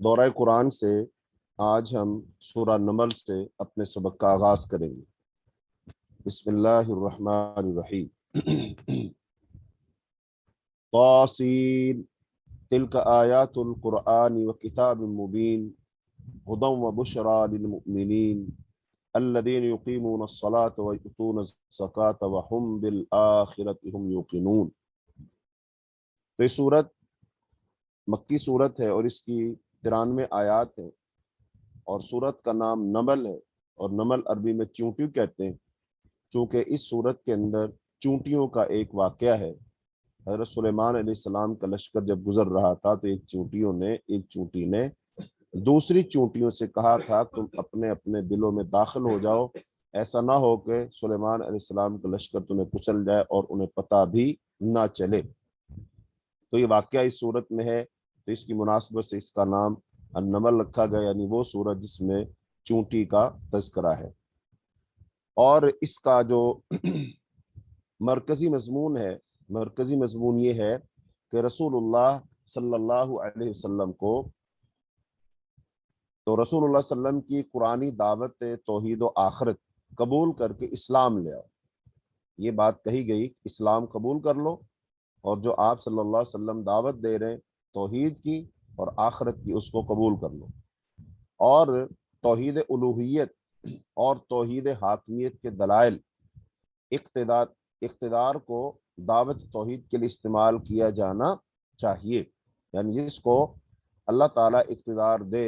دورہ قرآن سے آج ہم سورہ نمل سے اپنے سبق کا آغاز کریں گے۔ بسم اللہ الرحمن الرحیم۔ طاسین تلک آیات القرآن وکتاب مبین ہدی وبشری للمؤمنین الذین یقیمون الصلاة ویؤتون الزکاة وہم بالآخرۃ ہم یوقنون۔ تو یہ سورت مکی سورت ہے اور اس کی 93 آیات ہیں، اور سورت کا نام نمل ہے، اور نمل عربی میں چونٹی کہتے ہیں، چونکہ اس سورت کے اندر چونٹیوں کا ایک واقعہ ہے۔ حضرت سلیمان علیہ السلام کا لشکر جب گزر رہا تھا تو ایک چونٹی نے دوسری چونٹیوں سے کہا تھا تم اپنے اپنے دلوں میں داخل ہو جاؤ، ایسا نہ ہو کہ سلیمان علیہ السلام کا لشکر تمہیں کچل جائے اور انہیں پتہ بھی نہ چلے۔ تو یہ واقعہ اس سورت میں ہے، تو اس کی مناسبت سے اس کا نام النمل رکھا گیا، یعنی وہ سورت جس میں چونٹی کا تذکرہ ہے۔ اور اس کا جو مرکزی مضمون یہ ہے کہ رسول اللہ صلی اللہ علیہ وسلم کو، تو رسول اللہ صلی اللہ علیہ وسلم کی قرآنی دعوت توحید و آخرت قبول کر کے اسلام لے آؤ۔ یہ بات کہی گئی، اسلام قبول کر لو، اور جو آپ صلی اللہ علیہ وسلم دعوت دے رہے ہیں توحید کی اور آخرت کی، اس کو قبول کر لو، اور توحید الوہیت اور توحید حاکمیت کے دلائل اقتدار کو دعوت توحید کے لیے استعمال کیا جانا چاہیے، یعنی جس کو اللہ تعالیٰ اقتدار دے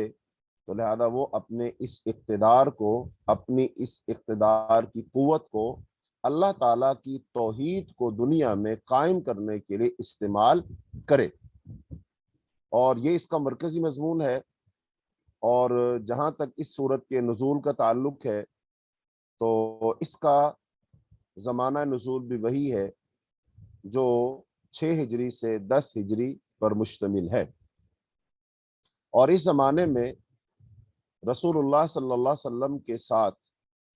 تو لہذا وہ اپنے اس اقتدار کو، اپنی اس اقتدار کی قوت کو اللہ تعالیٰ کی توحید کو دنیا میں قائم کرنے کے لیے استعمال کرے۔ اور یہ اس کا مرکزی مضمون ہے۔ اور جہاں تک اس سورت کے نزول کا تعلق ہے تو اس کا زمانہ نزول بھی وہی ہے جو 6 ہجری سے 10 ہجری پر مشتمل ہے، اور اس زمانے میں رسول اللہ صلی اللہ علیہ وسلم کے ساتھ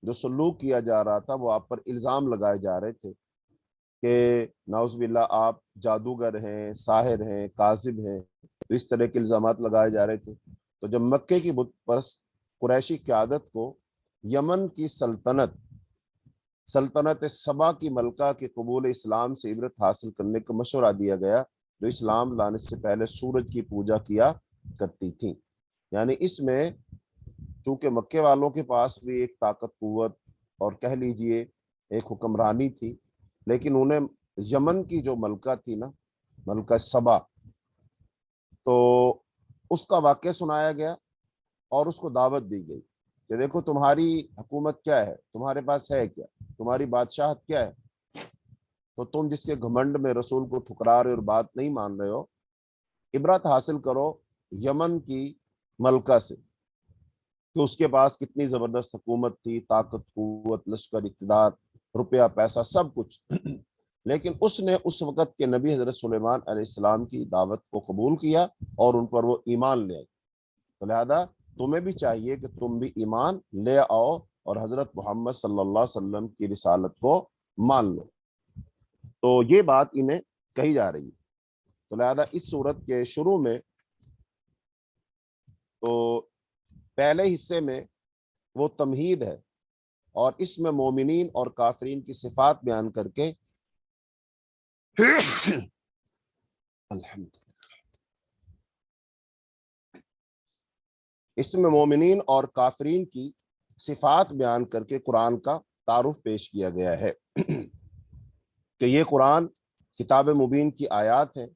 جو سلوک کیا جا رہا تھا، وہ آپ پر الزام لگائے جا رہے تھے کہ نعوذ باللہ آپ جادوگر ہیں، ساحر ہیں، کاذب ہیں، تو اس طرح کے الزامات لگائے جا رہے تھے۔ تو جب مکے کی بت پرست قریشی قیادت کو یمن کی سلطنت سبا کی ملکہ کے قبول اسلام سے عبرت حاصل کرنے کا مشورہ دیا گیا، جو اسلام لانے سے پہلے سورج کی پوجا کیا کرتی تھیں۔ یعنی اس میں چونکہ مکے والوں کے پاس بھی ایک طاقت قوت اور کہہ لیجئے ایک حکمرانی تھی، لیکن انہیں یمن کی جو ملکہ تھی نا، ملکہ سبا، تو اس کا واقعہ سنایا گیا اور اس کو دعوت دی گئی کہ دیکھو تمہاری حکومت کیا ہے، تمہارے پاس ہے کیا، تمہاری بادشاہت کیا ہے، تو تم جس کے گھمنڈ میں رسول کو ٹھکرا رہے اور بات نہیں مان رہے ہو، عبرت حاصل کرو یمن کی ملکہ سے کہ اس کے پاس کتنی زبردست حکومت تھی، طاقت قوت، لشکر، اقتدار، روپیہ پیسہ، سب کچھ، لیکن اس نے اس وقت کے نبی حضرت سلیمان علیہ السلام کی دعوت کو قبول کیا اور ان پر وہ ایمان لے آئے۔ تو لہذا تمہیں بھی چاہیے کہ تم بھی ایمان لے آؤ اور حضرت محمد صلی اللہ علیہ وسلم کی رسالت کو مان لو۔ تو یہ بات انہیں کہی جا رہی ہے۔ تو لہذا اس صورت کے شروع میں تو پہلے حصے میں وہ تمہید ہے، اور اس میں مومنین اور کافرین کی صفات بیان کر کے اس میں مومنین اور کافرین کی صفات بیان کر کے قرآن کا تعارف پیش کیا گیا ہے کہ یہ قرآن کتاب مبین کی آیات ہیں،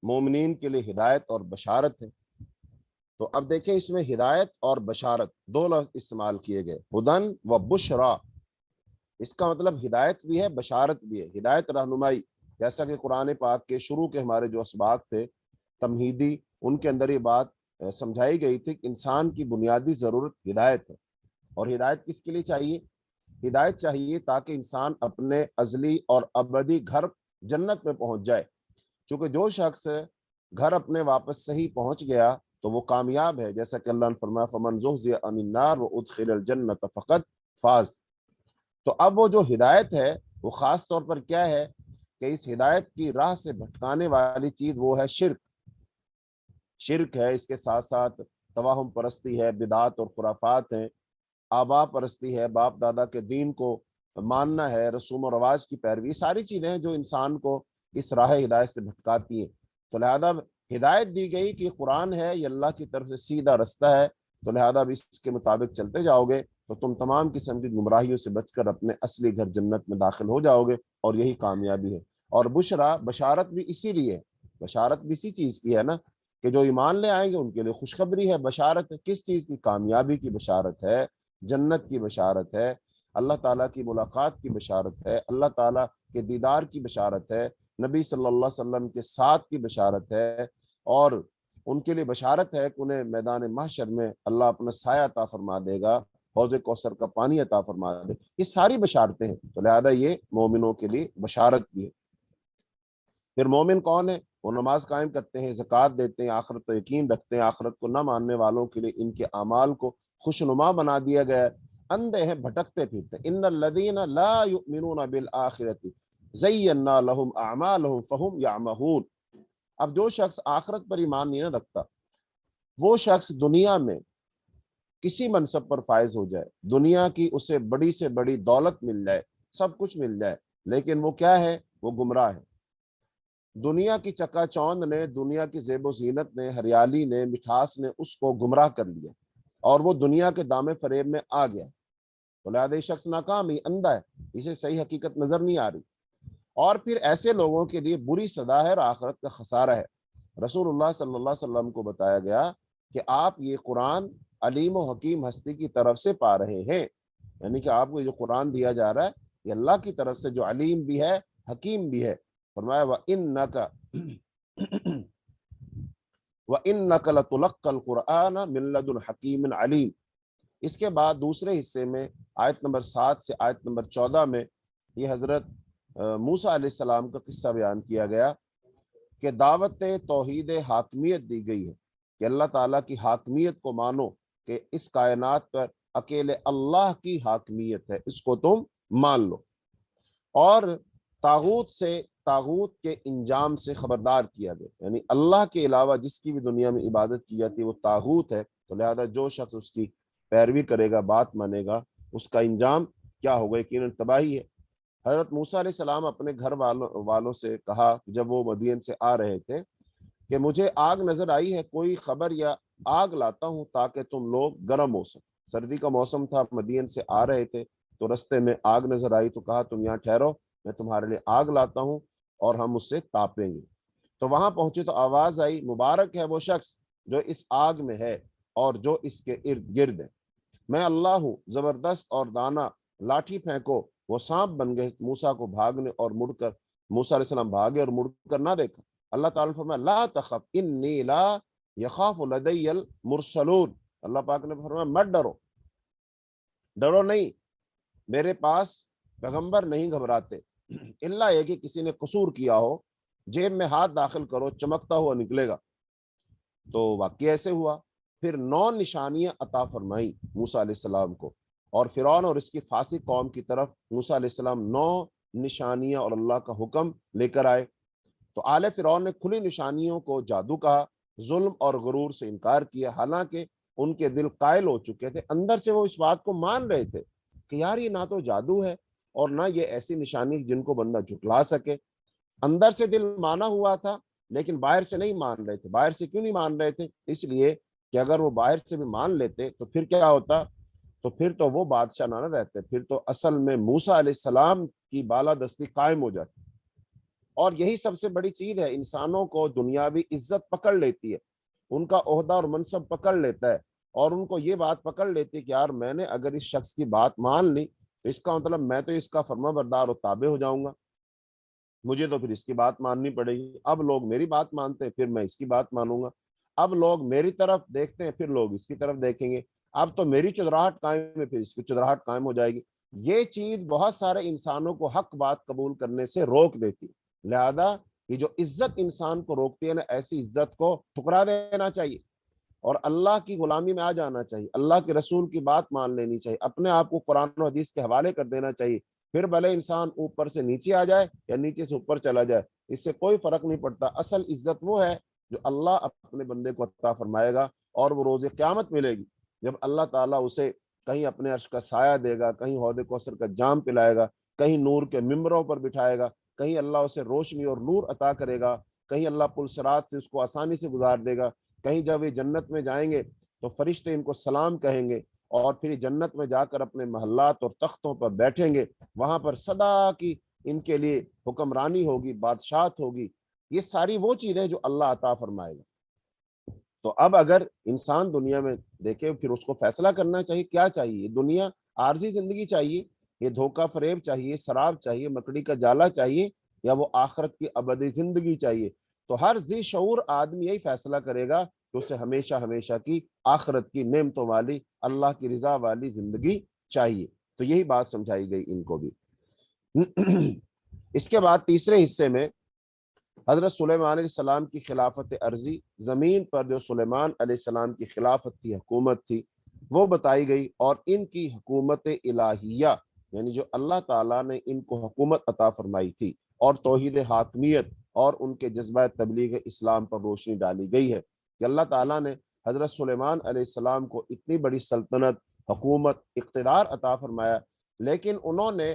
مومنین کے لیے ہدایت اور بشارت ہے۔ تو اب دیکھیں اس میں ہدایت اور بشارت دو لفظ استعمال کیے گئے، ہدن و بشرا۔ اس کا مطلب ہدایت بھی ہے، بشارت بھی ہے، ہدایت رہنمائی، جیسا کہ قرآن پاک کے شروع کے ہمارے جو اسباق تھے تمہیدی، ان کے اندر یہ بات سمجھائی گئی تھی کہ انسان کی بنیادی ضرورت ہدایت ہے۔ اور ہدایت کس کے لیے چاہیے؟ ہدایت چاہیے تاکہ انسان اپنے ازلی اور ابدی گھر جنت میں پہنچ جائے، چونکہ جو شخص گھر اپنے واپس صحیح پہنچ گیا تو وہ کامیاب ہے، جیسا کہ اللہ نے فرمایا فمن زحزح عن النار وادخل الجنۃ فقد فاز۔ تو اب وہ جو ہدایت ہے وہ خاص طور پر کیا ہے کہ اس ہدایت کی راہ سے بھٹکانے والی چیز وہ ہے شرک ہے، اس کے ساتھ ساتھ توہم پرستی ہے، بدعات اور خرافات ہیں، آبا پرستی ہے، باپ دادا کے دین کو ماننا ہے، رسوم و رواج کی پیروی، ساری چیزیں ہیں جو انسان کو اس راہ ہدایت سے بھٹکاتی ہیں۔ تو لہذا ہدایت دی گئی کہ قرآن ہے، یہ اللہ کی طرف سے سیدھا رستہ ہے، تو لہذا اب اس کے مطابق چلتے جاؤ گے تو تم تمام قسم کی گمراہیوں سے بچ کر اپنے اصلی گھر جنت میں داخل ہو جاؤ گے، اور یہی کامیابی ہے۔ اور بشرا، بشارت بھی اسی لیے، بشارت بھی اسی چیز کی ہے نا، کہ جو ایمان لے آئیں گے ان کے لیے خوشخبری ہے، بشارت ہے، کس چیز کی؟ کامیابی کی بشارت ہے، جنت کی بشارت ہے، اللہ تعالیٰ کی ملاقات کی بشارت ہے، اللہ تعالیٰ کے دیدار کی بشارت ہے، نبی صلی اللہ علیہ وسلم کے ساتھ کی بشارت ہے، اور ان کے لیے بشارت ہے کہ انہیں میدان محشر میں اللہ اپنا سایہ عطا فرما دے گا، حوض کوثر کا پانی عطا فرما دے، یہ ساری بشارتیں ہیں، تو لہذا یہ مومنوں کے لیے بشارت بھی ہے۔ پھر مومن کون ہے؟ وہ نماز قائم کرتے ہیں، زکوٰۃ دیتے ہیں، آخرت پر یقین رکھتے ہیں، آخرت کو نہ ماننے والوں کے لیے ان کے اعمال کو خوشنما بنا دیا گیا ہے، اندھے ہیں، بھٹکتے پھرتے۔ ان الذین لا یؤمنون بالآخرۃ زینا لهم اعمالهم فهم یعمہون۔ اب جو شخص آخرت پر ایمان نہیں رکھتا، وہ شخص دنیا میں کسی منصب پر فائز ہو جائے، دنیا کی اسے بڑی سے بڑی دولت مل جائے، سب کچھ مل جائے، لیکن وہ کیا ہے؟ وہ گمراہ ہے۔ دنیا کی چکا چوند نے، دنیا کی زیب و زینت نے، ہریالی نے، مٹھاس نے اس کو گمراہ کر لیا، اور وہ دنیا کے دام فریب میں آ گیا، تو لہذا یہ شخص ناکام ہی، اندھا ہے، اسے صحیح حقیقت نظر نہیں آ رہی۔ اور پھر ایسے لوگوں کے لیے بری سزا ہے اور آخرت کا خسارہ ہے۔ رسول اللہ صلی اللہ علیہ وسلم کو بتایا گیا کہ آپ یہ قرآن علیم و حکیم ہستی کی طرف سے پا رہے ہیں، یعنی کہ آپ کو جو قرآن دیا جا رہا ہے یہ اللہ کی طرف سے، جو علیم بھی ہے، حکیم بھی ہے۔ فرمایا وَإِنَّكَ لَتُلَقَّى الْقُرْآنَ مِن لَّدُنْ حَكِيمٍ عَلِيمٍ۔ اس کے بعد دوسرے حصے میں آیت نمبر 7 سے آیت نمبر 14 میں یہ حضرت موسیٰ علیہ السلام کا قصہ بیان کیا گیا کہ دعوت توحید حاکمیت دی گئی ہے، کہ اللہ تعالیٰ کی حاکمیت کو مانو، کہ اس کائنات پر اکیلے اللہ کی حاکمیت ہے، اس کو تم مان لو، اور طاغوت کے انجام سے خبردار کیا گیا، یعنی اللہ کے علاوہ جس کی بھی دنیا میں عبادت کی جاتی ہے وہ طاغوت ہے، تو لہذا جو شخص اس کی پیروی کرے گا، بات مانے گا، اس کا انجام کیا ہوگا؟ یقیناً تباہی ہے۔ حضرت موسیٰ علیہ السلام اپنے گھر والوں سے کہا جب وہ مدین سے آ رہے تھے کہ مجھے آگ نظر آئی ہے، کوئی خبر یا آگ لاتا ہوں تاکہ تم لوگ گرم ہو سکو۔ سردی کا موسم تھا، مدین سے آ رہے تھے تو رستے میں آگ نظر آئی، تو کہا تم یہاں ٹھہرو، میں تمہارے لیے آگ لاتا ہوں اور ہم اس سے تاپیں گے۔ تو وہاں پہنچے تو آواز آئی، مبارک ہے وہ شخص جو اس آگ میں ہے اور جو اس کے ارد گرد ہے، میں اللہ ہوں، زبردست اور دانا، لاٹھی پھینکو۔ وہ سانپ بن گئے موسیٰ کو بھاگنے، اور مڑ کر موسیٰ علیہ السلام بھاگے اور مڑ کر نہ دیکھا۔ اللہ تعالیٰ فرمایا لا تخف انی لا یخاف لدی المرسلون۔ اللہ پاک نے فرمایا مت ڈرو، ڈرو نہیں، میرے پاس پیغمبر نہیں گھبراتے، اللہ یہ کہ کسی نے قصور کیا ہو، جیب میں ہاتھ داخل کرو، چمکتا ہوا نکلے گا۔ تو واقعی ایسے ہوا۔ پھر 9 نشانیاں عطا فرمائی موسیٰ علیہ السلام کو، اور فرعون اور اس کی فاسق قوم کی طرف موسیٰ علیہ السلام 9 نشانیاں اور اللہ کا حکم لے کر آئے۔ تو آل فرعون نے کھلی نشانیوں کو جادو کہا، ظلم اور غرور سے انکار کیا، حالانکہ ان کے دل قائل ہو چکے تھے، اندر سے وہ اس بات کو مان رہے تھے کہ یار یہ نہ تو جادو ہے اور نہ یہ ایسی نشانی جن کو بندہ جھٹلا سکے۔ اندر سے دل مانا ہوا تھا لیکن باہر سے نہیں مان رہے تھے۔ باہر سے کیوں نہیں مان رہے تھے؟ اس لیے کہ اگر وہ باہر سے بھی مان لیتے تو پھر کیا ہوتا؟ تو پھر تو وہ بادشاہ نہ رہتے، پھر تو اصل میں موسیٰ علیہ السلام کی بالادستی قائم ہو جاتی۔ اور یہی سب سے بڑی چیز ہے، انسانوں کو دنیاوی عزت پکڑ لیتی ہے، ان کا عہدہ اور منصب پکڑ لیتا ہے، اور ان کو یہ بات پکڑ لیتی ہے کہ یار میں نے اگر اس شخص کی بات مان لی تو اس کا مطلب میں تو اس کا فرما بردار و تابع ہو جاؤں گا، مجھے تو پھر اس کی بات ماننی پڑے گی۔ اب لوگ میری بات مانتے ہیں، پھر میں اس کی بات مانوں گا۔ اب لوگ میری طرف دیکھتے ہیں، پھر لوگ اس کی طرف دیکھیں گے۔ اب تو میری چودراہٹ قائم ہے، پھر اس کی چودراہٹ قائم ہو جائے گی۔ یہ چیز بہت سارے انسانوں کو حق بات قبول کرنے سے روک دیتی ہے۔ لہذا یہ جو عزت انسان کو روکتی ہے نا، ایسی عزت کو ٹھکرا دینا چاہیے اور اللہ کی غلامی میں آ جانا چاہیے، اللہ کے رسول کی بات مان لینی چاہیے، اپنے آپ کو قرآن و حدیث کے حوالے کر دینا چاہیے۔ پھر بھلے انسان اوپر سے نیچے آ جائے یا نیچے سے اوپر چلا جائے، اس سے کوئی فرق نہیں پڑتا۔ اصل عزت وہ ہے جو اللہ اپنے بندے کو عطا فرمائے گا، اور وہ روز قیامت ملے گی جب اللہ تعالیٰ اسے کہیں اپنے عرش کا سایہ دے گا، کہیں حوض کوثر کا جام پلائے گا، کہیں نور کے ممبروں پر بٹھائے گا، کہیں اللہ اسے روشنی اور نور عطا کرے گا، کہیں اللہ پل صراط سے اس کو آسانی سے گزار دے گا، کہیں جب یہ جنت میں جائیں گے تو فرشتے ان کو سلام کہیں گے، اور پھر جنت میں جا کر اپنے محلات اور تختوں پر بیٹھیں گے، وہاں پر صدا کی ان کے لیے حکمرانی ہوگی، بادشاہت ہوگی۔ یہ ساری وہ چیزیں جو اللہ عطا فرمائے گا۔ تو اب اگر انسان دنیا میں دیکھے پھر اس کو فیصلہ کرنا چاہیے کیا چاہیے۔ دنیا عارضی زندگی چاہیے، یہ دھوکہ فریب چاہیے، شراب چاہیے، مکڑی کا جالا چاہیے، یا وہ آخرت کی ابدی زندگی چاہیے؟ تو ہر ذی شعور آدمی یہی فیصلہ کرے گا کہ اسے ہمیشہ ہمیشہ کی آخرت کی نعمتوں والی، اللہ کی رضا والی زندگی چاہیے۔ تو یہی بات سمجھائی گئی ان کو بھی۔ اس کے بعد تیسرے حصے میں حضرت سلیمان علیہ السلام کی خلافت عرضی، زمین پر جو سلیمان علیہ السلام کی خلافت تھی، حکومت تھی، وہ بتائی گئی، اور ان کی حکومت الہیہ یعنی جو اللہ تعالیٰ نے ان کو حکومت عطا فرمائی تھی، اور توحید حاکمیت اور ان کے جذبہ تبلیغ اسلام پر روشنی ڈالی گئی ہے کہ اللہ تعالیٰ نے حضرت سلیمان علیہ السلام کو اتنی بڑی سلطنت، حکومت، اقتدار عطا فرمایا، لیکن انہوں نے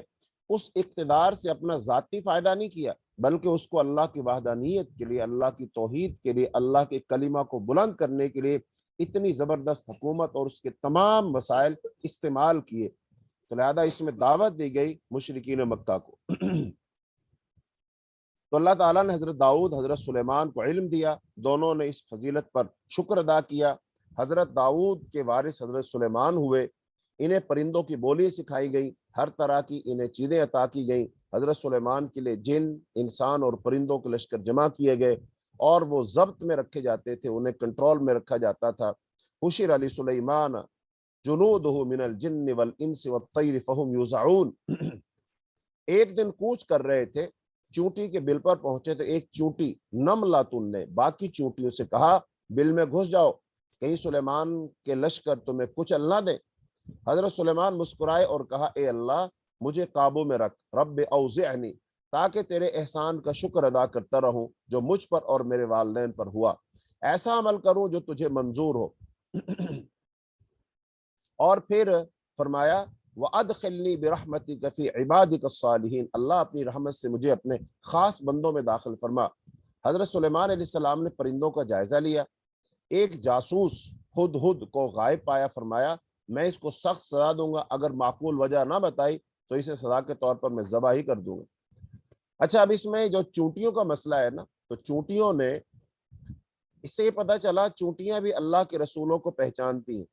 اس اقتدار سے اپنا ذاتی فائدہ نہیں کیا، بلکہ اس کو اللہ کی وحدانیت کے لیے، اللہ کی توحید کے لیے، اللہ کے کلمہ کو بلند کرنے کے لیے اتنی زبردست حکومت اور اس کے تمام وسائل استعمال کیے۔ تو لہذا اس میں دعوت دی گئی مشرکین مکہ کو۔ تو اللہ تعالیٰ نے حضرت داؤد، حضرت سلیمان کو علم دیا، دونوں نے اس فضیلت پر شکر ادا کیا۔ حضرت داؤد کے وارث حضرت سلیمان ہوئے، انہیں پرندوں کی بولی سکھائی گئی، ہر طرح کی انہیں چیزیں عطا کی گئیں۔ حضرت سلیمان کے لیے جن، انسان اور پرندوں کے لشکر جمع کیے گئے، اور وہ ضبط میں رکھے جاتے تھے، انہیں کنٹرول میں رکھا جاتا تھا۔ حشر علی سلیمان جنودہ من الجن والانس والطیر فہم یوزعون۔ ایک دن کوچ کر رہے تھے، چونٹی کے بل پر پہنچے تو ایک چونٹی نملۃ نے باقی چونٹیوں سے کہا بل میں گھس جاؤ، کہیں سلیمان کے لشکر تمہیں کچل نہ دے۔ حضرت سلیمان مسکرائے اور کہا اے اللہ مجھے قابو میں رکھ، رب اوزعنی، تاکہ تیرے احسان کا شکر ادا کرتا رہوں جو مجھ پر اور میرے والدین پر ہوا، ایسا عمل کروں جو تجھے منظور ہو۔ اور پھر فرمایا وَأَدْخِلْنِي بِرَحْمَتِكَ فِي عِبَادِكَ الصَّالِحِينَ، اللہ اپنی رحمت سے مجھے اپنے خاص بندوں میں داخل فرما۔ حضرت سلیمان علیہ السلام نے پرندوں کا جائزہ لیا، ایک جاسوس ہدہد کو غائب پایا، فرمایا میں اس کو سخت سزا دوں گا، اگر معقول وجہ نہ بتائی تو اسے سزا کے طور پر میں ذبح ہی کر دوں گا۔ اچھا، اب اس میں جو چونٹیوں کا مسئلہ ہے نا، تو چونٹیوں نے، اس سے یہ پتہ چلا چونٹیاں بھی اللہ کے رسولوں کو پہچانتی ہیں۔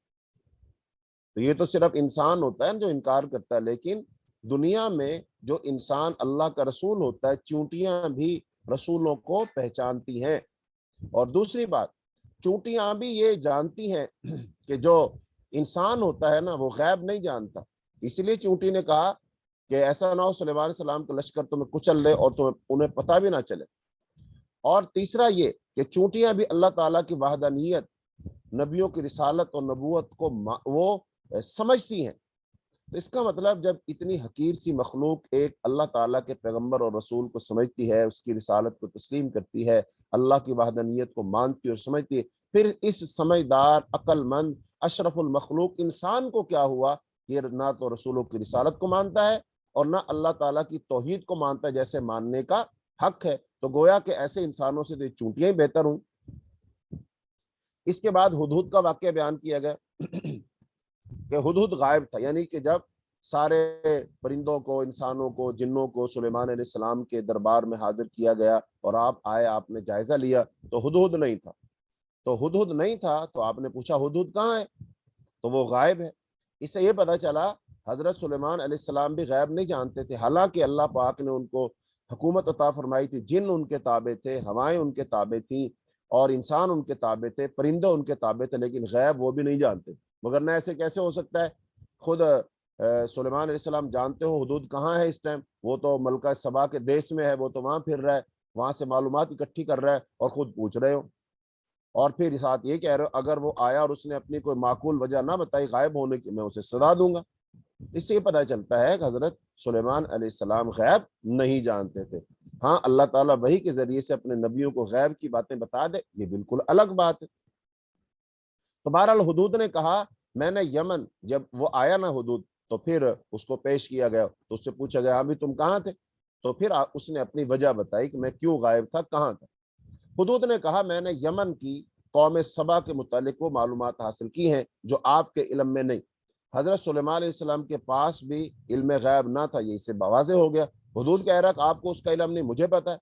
تو یہ تو صرف انسان ہوتا ہے جو انکار کرتا ہے، لیکن دنیا میں جو انسان اللہ کا رسول ہوتا ہے، چونٹیاں بھی رسولوں کو پہچانتی ہیں۔ اور دوسری بات، چونٹیاں بھی یہ جانتی ہیں کہ جو انسان ہوتا ہے نا وہ غیب نہیں جانتا، اس لیے چونٹی نے کہا کہ ایسا نہ ہو سلیمان علیہ السلام کا لشکر تمہیں کچل لے اور تمہیں انہیں پتہ بھی نہ چلے۔ اور تیسرا یہ کہ چونٹیاں بھی اللہ تعالیٰ کی وحدانیت، نبیوں کی رسالت اور نبوت کو وہ سمجھتی ہیں۔ تو اس کا مطلب جب اتنی حقیر سی مخلوق ایک اللہ تعالیٰ کے پیغمبر اور رسول کو سمجھتی ہے، اس کی رسالت کو تسلیم کرتی ہے، اللہ کی وحدانیت کو مانتی اور سمجھتی ہے، پھر اس سمجھدار، عقل مند، اشرف المخلوق انسان کو کیا ہوا؟ یہ نہ تو رسولوں کی رسالت کو مانتا ہے اور نہ اللہ تعالیٰ کی توحید کو مانتا ہے جیسے ماننے کا حق ہے۔ تو گویا کہ ایسے انسانوں سے تو چونٹیاں ہی بہتر ہوں۔ اس کے بعد ہدہد کا واقعہ بیان کیا گیا کہ ہدہد غائب تھا، یعنی کہ جب سارے پرندوں کو، انسانوں کو، جنوں کو سلیمان علیہ السلام کے دربار میں حاضر کیا گیا اور آپ آئے، آپ نے جائزہ لیا، تو ہدہد نہیں تھا۔ تو ہدہد نہیں تھا تو آپ نے پوچھا ہدہد کہاں ہے؟ تو وہ غائب ہے۔ اس سے یہ پتہ چلا حضرت سلیمان علیہ السلام بھی غیب نہیں جانتے تھے، حالانکہ اللہ پاک نے ان کو حکومت عطا فرمائی تھی، جن ان کے تابع تھے، ہوائیں ان کے تابع تھیں، اور انسان ان کے تابع تھے، پرندے ان کے تابع تھے، لیکن غیب وہ بھی نہیں جانتے۔ مگر نہ ایسے کیسے ہو سکتا ہے؟ خود سلیمان علیہ السلام جانتے ہو ہدہد کہاں ہے اس ٹائم، وہ تو ملکہ سبا کے دیش میں ہے، وہ تو وہاں پھر رہا ہے، وہاں سے معلومات اکٹھی کر رہا ہے، اور خود پوچھ رہے ہو، اور پھر ساتھ یہ کہہ رہے ہو اگر وہ آیا اور اس نے اپنی کوئی معقول وجہ نہ بتائی غائب ہونے کی، میں اسے سزا دوں گا۔ اس سے یہ پتہ چلتا ہے کہ حضرت سلیمان علیہ السلام غیب نہیں جانتے تھے۔ ہاں، اللہ تعالیٰ وحی کے ذریعے سے اپنے نبیوں کو غیب کی باتیں بتا دے، یہ بالکل الگ بات ہے۔ تو بہرحال حدود نے کہا میں نے یمن، جب وہ آیا نا حدود تو پھر اس کو پیش کیا گیا، تو اس سے پوچھا گیا ابھی تم کہاں تھے؟ تو پھر اس نے اپنی وجہ بتائی کہ میں کیوں غائب تھا، کہاں تھا۔ حدود نے کہا میں نے یمن کی قوم سبا کے متعلق وہ معلومات حاصل کی ہیں جو آپ کے علم میں نہیں۔ حضرت سلیمان علیہ السلام کے پاس بھی علم غیب نہ تھا، یہ اس سے واضح ہو گیا۔ حدود کہہ رہا کہ آپ کو اس کا علم نہیں، مجھے پتا ہے۔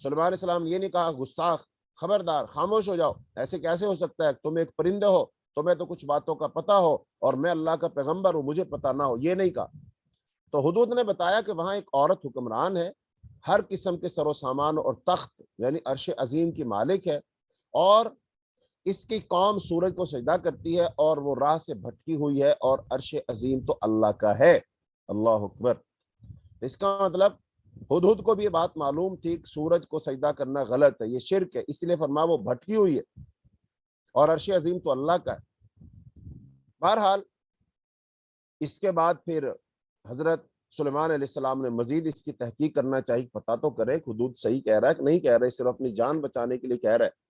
سلیمان علیہ السلام یہ نہیں کہا گستاخ، خبردار، خاموش ہو جاؤ، ایسے کیسے ہو سکتا ہے، تم ایک پرندے ہو، تمہیں تو کچھ باتوں کا پتہ ہو اور میں اللہ کا پیغمبر ہوں، مجھے پتہ نہ ہو، یہ نہیں کہا۔ تو حدود نے بتایا کہ وہاں ایک عورت حکمران ہے، ہر قسم کے سر و سامان اور تخت یعنی عرش عظیم کی مالک ہے، اور اس کی قوم سورج کو سجدہ کرتی ہے اور وہ راہ سے بھٹکی ہوئی ہے، اور عرش عظیم تو اللہ کا ہے۔ اللہ اکبر۔ اس کا مطلب ہدہد کو بھی یہ بات معلوم تھی کہ سورج کو سجدہ کرنا غلط ہے، یہ شرک ہے، اس لیے فرمایا وہ بھٹکی ہوئی ہے اور عرش عظیم تو اللہ کا ہے۔ بہرحال اس کے بعد پھر حضرت سلیمان علیہ السلام نے مزید اس کی تحقیق کرنا چاہیے، پتہ تو کرے حدود صحیح کہہ رہا ہے کہ نہیں کہہ رہا ہے، صرف اپنی جان بچانے کے لیے کہہ رہا ہے۔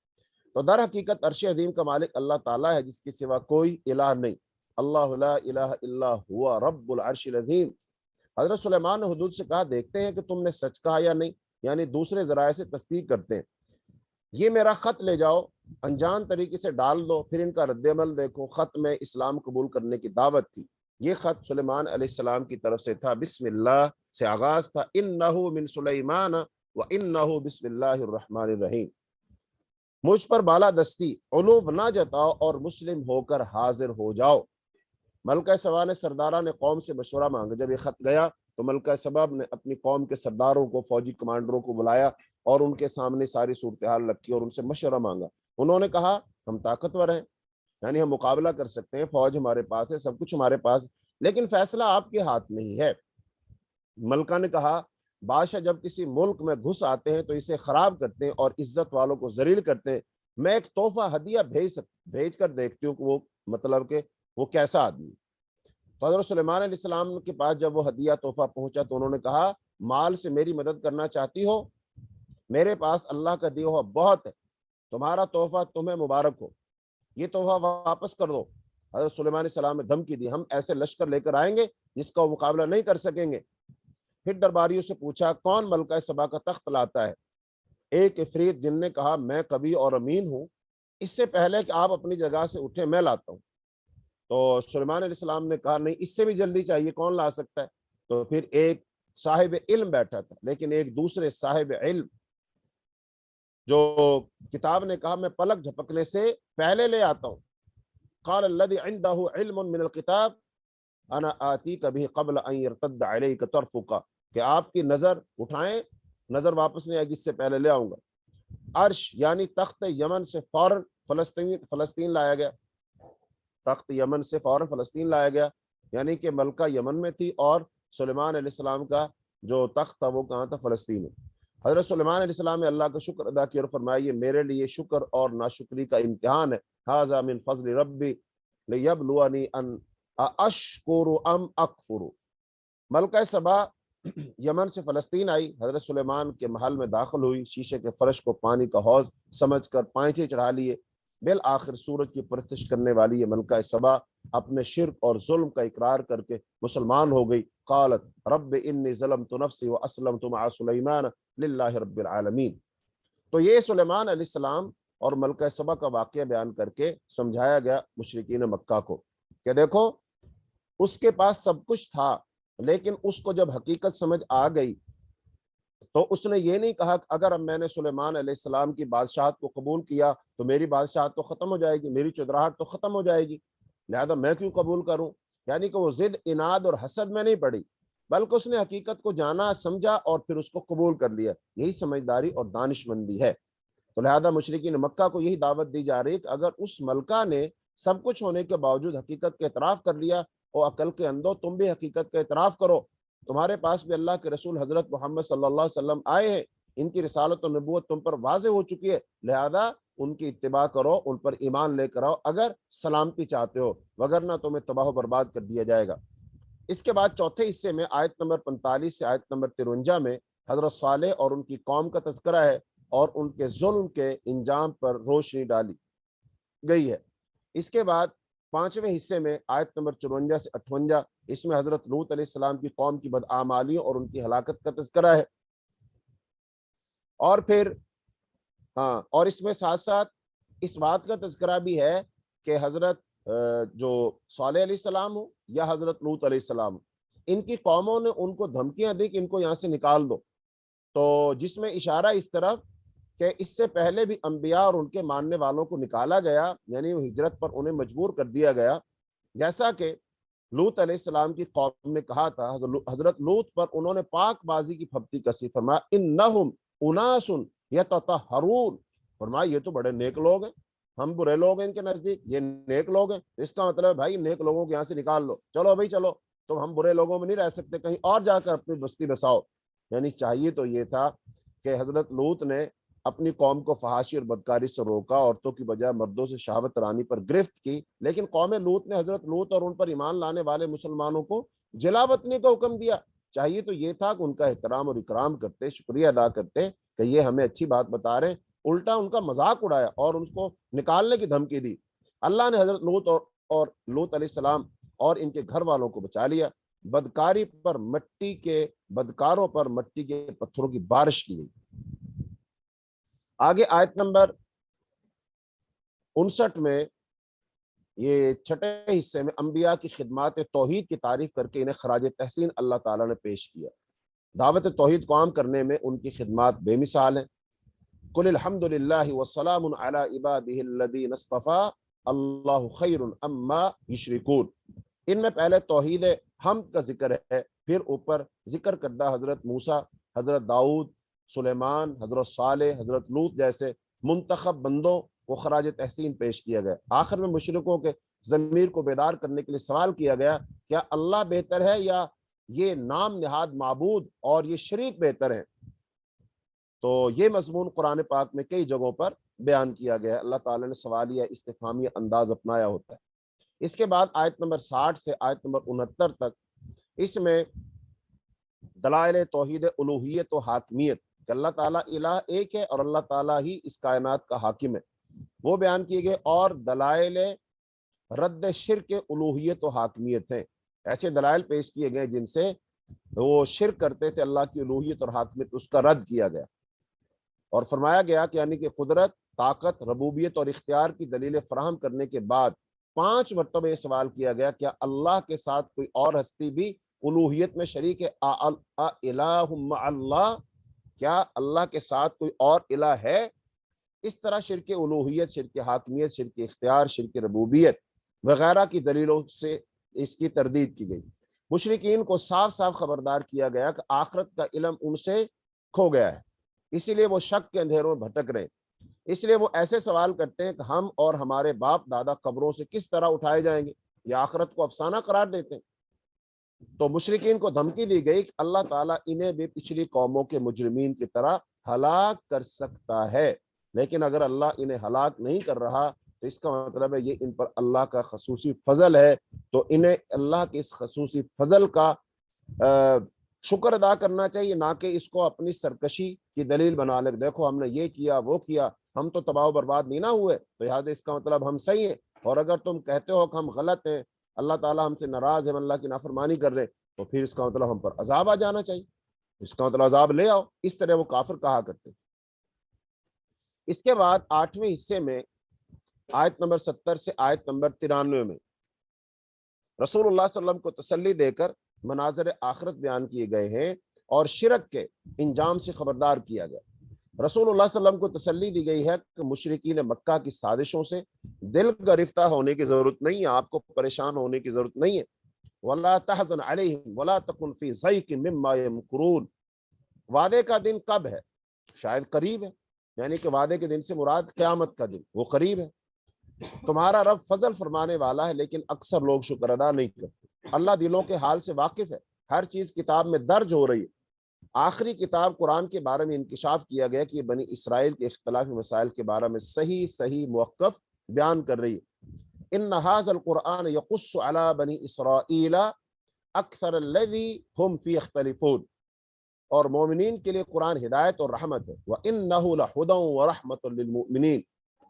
تو در حقیقت عرش عظیم کا مالک اللہ تعالیٰ ہے، جس کے سوا کوئی الہ نہیں۔ اللہ لا الہ الا ہوا رب العرش العظیم۔ حضرت سلیمان نے حدود سے کہا دیکھتے ہیں کہ تم نے سچ کہا یا نہیں، یعنی دوسرے ذرائع سے تصدیق کرتے ہیں۔ یہ میرا خط لے جاؤ، انجان طریقے سے ڈال دو، پھر ان کا رد عمل دیکھو۔ خط میں اسلام قبول کرنے کی دعوت تھی۔ یہ خط سلیمان علیہ السلام کی طرف سے تھا، بسم اللہ سے آغاز تھا، انہو من سلیمان و انہو بسم اللہ الرحمن الرحیم۔ مجھ پر بالادستی علوب نہ جتاؤ اور مسلم ہو کر حاضر ہو جاؤ۔ ملکہ سبا نے سرداران قوم سے مشورہ مانگا۔ جب یہ خط گیا تو ملکہ سبا نے اپنی قوم کے سرداروں کو، فوجی کمانڈروں کو بلایا اور ان کے سامنے ساری صورتحال رکھی اور ان سے مشورہ مانگا۔ انہوں نے کہا ہم طاقتور ہیں، یعنی ہم مقابلہ کر سکتے ہیں، فوج ہمارے پاس ہے، سب کچھ ہمارے پاس، لیکن فیصلہ آپ کے ہاتھ میں ہی ہے۔ ملکہ نے کہا بادشاہ جب کسی ملک میں گھس آتے ہیں تو اسے خراب کرتے ہیں اور عزت والوں کو ذلیل کرتے ہیں۔ میں ایک تحفہ ہدیہ بھیج کر دیکھتی ہوں کہ وہ مطلب کہ وہ کیسا آدمی۔ تو حضرت سلیمان علیہ السلام کے پاس جب وہ ہدیہ تحفہ پہنچا تو انہوں نے کہا مال سے میری مدد کرنا چاہتی ہو؟ میرے پاس اللہ کا دیا ہوا بہت ہے، تمہارا تحفہ تمہیں مبارک ہو، یہ تحفہ واپس کر دو۔ حضرت سلیمان علیہ السلام نے دھمکی دی ہم ایسے لشکر لے کر آئیں گے جس کا وہ مقابلہ نہیں کر سکیں گے۔ پھر درباریوں سے پوچھا کون ملکہ سبا کا تخت لاتا ہے؟ ایک عفریت جن نے کہا میں کبھی اور امین ہوں، اس سے پہلے کہ آپ اپنی جگہ سے اٹھیں میں لاتا ہوں۔ تو سلیمان علیہ السلام نے کہا نہیں، اس سے بھی جلدی چاہیے، کون لا سکتا ہے؟ تو پھر ایک صاحب علم بیٹھا تھا، لیکن ایک دوسرے صاحب علم جو کتاب نے کہا میں پلک جھپکنے سے پہلے لے آتا ہوں۔ قال الذي عنده علم من الكتاب انا آتیک به قبل ان يرتد عليك طرفك، کہ آپ کی نظر اٹھائیں، نظر واپس نہیں آئے گی، اس سے پہلے لے آؤں گا۔ عرش یعنی تخت یمن سے فوراً فلسطین لایا گیا، تخت یمن سے فوراً فلسطین لایا گیا، یعنی کہ ملکہ یمن میں تھی اور سلیمان علیہ السلام کا جو تخت تھا وہ کہاں تھا؟ فلسطین میں۔ حضرت سلیمان علیہ السلام نے اللہ کا شکر ادا کیا اور فرمایا یہ میرے لیے شکر اور ناشکری کا امتحان ہے، ھذا من فضل ربی لیبلونی ان اشکر ام اکفر۔ ملکہ سبا یمن سے فلسطین آئی، حضرت سلیمان کے محل میں داخل ہوئی، شیشے کے فرش کو پانی کا حوض سمجھ کر پائنچے چڑھا لیے۔ بالآخر سورج کی پرستش کرنے والی یہ ملکہ سبا اپنے شرک اور ظلم کا اقرار کر کے مسلمان ہو گئی۔ قالت رب انی ظلمت نفسی واسلمت مع سلیمان للہ رب العالمین۔ تو یہ سلیمان علیہ السلام اور ملکہ سبا کا واقعہ بیان کر کے سمجھایا گیا مشرکین مکہ کو کہ دیکھو اس کے پاس سب کچھ تھا، لیکن اس کو جب حقیقت سمجھ آ گئی تو اس نے یہ نہیں کہا کہ اگر اب میں نے سلیمان علیہ السلام کی بادشاہت کو قبول کیا تو میری بادشاہت تو ختم ہو جائے گی، میری چودراہٹ تو ختم ہو جائے گی، لہذا میں کیوں قبول کروں۔ یعنی کہ وہ ضد، اناد اور حسد میں نہیں پڑی، بلکہ اس نے حقیقت کو جانا، سمجھا اور پھر اس کو قبول کر لیا۔ یہی سمجھداری اور دانش مندی ہے۔ تو لہذا مشرکین مکہ کو یہی دعوت دی جا رہی ہے کہ اگر اس ملکہ نے سب کچھ ہونے کے باوجود حقیقت کا اعتراف کر لیا، اور عقل کے اندھو تم بھی حقیقت کا اعتراف کرو، تمہارے پاس بھی اللہ کے رسول حضرت محمد صلی اللہ علیہ وسلم آئے ہیں، ان کی رسالت و نبوت تم پر واضح ہو چکی ہے، لہذا ان کی اتباع کرو، ان پر ایمان لے کر آؤ اگر سلامتی چاہتے ہو، وگرنہ تمہیں تباہ و برباد کر دیا جائے گا۔ اس کے بعد چوتھے حصے میں آیت نمبر 45 سے آیت نمبر 53 میں حضرت صالح اور ان کی قوم کا تذکرہ ہے اور ان کے ظلم کے انجام پر روشنی ڈالی گئی ہے۔ اس کے بعد 5ویں حصے میں آیت نمبر 54 سے 58، اس میں حضرت لوط علیہ السلام کی قوم کی بدعمالیوں اور ان کی ہلاکت کا تذکرہ ہے۔ اور پھر اور اس میں ساتھ ساتھ اس بات کا تذکرہ بھی ہے کہ حضرت جو صالح علیہ السلام ہو یا حضرت لوط علیہ السلام، ان کی قوموں نے ان کو دھمکیاں دی کہ ان کو یہاں سے نکال دو، تو جس میں اشارہ اس طرف کہ اس سے پہلے بھی انبیاء اور ان کے ماننے والوں کو نکالا گیا، یعنی وہ ہجرت پر انہیں مجبور کر دیا گیا، جیسا کہ لوط علیہ السلام کی قوم نے کہا تھا۔ حضرت لوط پر انہوں نے پاک بازی کی پھپتی کسی، فرمایا انہم اناس یتطہرون، فرمایا یہ تو بڑے نیک لوگ ہیں، ہم برے لوگ ہیں ان کے نزدیک، یہ نیک لوگ ہیں، اس کا مطلب ہے بھائی نیک لوگوں کو یہاں سے نکال لو، چلو بھائی چلو، تو ہم برے لوگوں میں نہیں رہ سکتے، کہیں اور جا کر اپنی بستی بساؤ۔ یعنی چاہیے تو یہ تھا کہ حضرت لوط نے اپنی قوم کو فحاشی اور بدکاری سے روکا، عورتوں کی بجائے مردوں سے شہوت رانی پر گرفت کی، لیکن قوم لوط نے حضرت لوط اور ان پر ایمان لانے والے مسلمانوں کو جلا وطنی کا حکم دیا۔ چاہیے تو یہ تھا کہ ان کا احترام اور اکرام کرتے، شکریہ ادا کرتے کہ یہ ہمیں اچھی بات بتا رہے ہیں، الٹا ان کا مذاق اڑایا اور ان کو نکالنے کی دھمکی دی۔ اللہ نے حضرت لوط اور لوط علیہ السلام اور ان کے گھر والوں کو بچا لیا۔ بدکاری پر مٹی کے بدکاروں پر مٹی کے پتھروں کی بارش کی گئی۔ آگے آیت نمبر 59 میں یہ چھٹے حصے میں انبیاء کی خدمات توحید کی تعریف کر کے انہیں خراج تحسین اللہ تعالیٰ نے پیش کیا۔ دعوت توحید کو عام کرنے میں ان کی خدمات بے مثال ہیں۔ قل الحمد للہ وسلام علی عبادہ الذین اصطفیٰ اللہ خیر اما یشرکون۔ ان میں پہلے توحید حمد کا ذکر ہے، پھر اوپر ذکر کردہ حضرت موسیٰ، حضرت داؤد، سلیمان، حضرت صالح، حضرت لوط جیسے منتخب بندوں کو خراج تحسین پیش کیا گیا۔ آخر میں مشرکوں کے ضمیر کو بیدار کرنے کے لیے سوال کیا گیا، کیا اللہ بہتر ہے یا یہ نام نہاد معبود اور یہ شریک بہتر ہیں؟ تو یہ مضمون قرآن پاک میں کئی جگہوں پر بیان کیا گیا ہے۔ اللہ تعالیٰ نے سوالیہ استفہامی انداز اپنایا ہوتا ہے۔ اس کے بعد آیت نمبر 60 سے آیت نمبر 69 تک اس میں دلائل توحید الوہیت و حاکمیت کہ اللہ تعالیٰ الہ ایک ہے اور اللہ تعالیٰ ہی اس کائنات کا حاکم ہے، وہ بیان کیے گئے، اور دلائل رد شرک الوہیت و حاکمیت ہیں۔ ایسے دلائل پیش کیے گئے جن سے وہ شرک کرتے تھے اللہ کی الوہیت اور حاکمیت، اس کا رد کیا گیا، اور فرمایا گیا کہ یعنی کہ قدرت، طاقت، ربوبیت اور اختیار کی دلیلیں فراہم کرنے کے بعد 5 مرتبہ یہ سوال کیا گیا، کیا اللہ کے ساتھ کوئی اور ہستی بھی الوہیت میں شریک ہے؟ الہ مع اللہ، کیا اللہ کے ساتھ کوئی اور الہ ہے؟ اس طرح شرک الوہیت، شرک حاکمیت، شرک اختیار، شرک ربوبیت وغیرہ کی دلیلوں سے اس کی تردید کی گئی۔ مشرکین کو صاف صاف خبردار کیا گیا کہ آخرت کا علم ان سے کھو گیا ہے، اسی لیے وہ شک کے اندھیروں میں بھٹک رہے، اس لیے وہ ایسے سوال کرتے ہیں کہ ہم اور ہمارے باپ دادا قبروں سے کس طرح اٹھائے جائیں گے، یا آخرت کو افسانہ قرار دیتے ہیں۔ تو مشرکین کو دھمکی دی گئی کہ اللہ تعالیٰ انہیں بھی پچھلی قوموں کے مجرمین کی طرح ہلاک کر سکتا ہے، لیکن اگر اللہ انہیں ہلاک نہیں کر رہا تو اس کا مطلب ہے یہ ان پر اللہ کا خصوصی فضل ہے، تو انہیں اللہ کے اس خصوصی فضل کا شکر ادا کرنا چاہیے، نہ کہ اس کو اپنی سرکشی کی دلیل بنا لے، دیکھو ہم نے یہ کیا وہ کیا، ہم تو تباہ و برباد نہیں نہ ہوئے، تو لہٰذا اس کا مطلب ہم صحیح ہیں، اور اگر تم کہتے ہو کہ ہم غلط ہیں، اللہ تعالیٰ ہم سے ناراض ہے، ہم اللہ کی نافرمانی کر رہے، تو پھر اس کا مطلب ہم پر عذاب آ جانا چاہیے، اس کا مطلب عذاب لے آؤ، اس طرح وہ کافر کہا کرتے۔ اس کے بعد 8ویں حصے میں آیت نمبر 70 سے آیت نمبر 93 میں رسول اللہ صلی اللہ علیہ وسلم کو تسلی دے کر مناظر آخرت بیان کیے گئے ہیں اور شرک کے انجام سے خبردار کیا گیا۔ رسول اللہ صلی اللہ علیہ وسلم کو تسلی دی گئی ہے کہ مشرکین مکہ کی سازشوں سے دل گرفتہ ہونے کی ضرورت نہیں ہے، آپ کو پریشان ہونے کی ضرورت نہیں ہے۔ وَلَا تَحْزَنْ عَلَيْهِمْ وَلَا تَكُنْ فِي ضَيْقٍ مِّمَّا يَمْكُرُونَ۔ وعدے کا دن کب ہے؟ شاید قریب ہے، یعنی کہ وعدے کے دن سے مراد قیامت کا دن، وہ قریب ہے۔ تمہارا رب فضل فرمانے والا ہے، لیکن اکثر لوگ شکر ادا نہیں کرتے۔ اللہ دلوں کے حال سے واقف ہے، ہر چیز کتاب میں درج ہو رہی ہے۔ آخری کتاب قرآن کے بارے میں انکشاف کیا گیا کہ یہ بنی اسرائیل کے اختلافی مسائل کے بارے میں صحیح موقف بیان کر رہی ہے۔ ان ھذا القرآن یقص علی بنی اسرائیل اکثر الذی ہم فی یختلفون، اور مومنین کے لیے قرآن ہدایت اور رحمت ہے۔ وَإِنَّهُ لَهُدًى وَرَحْمَةٌ لِّلْمُؤْمِنِينَ،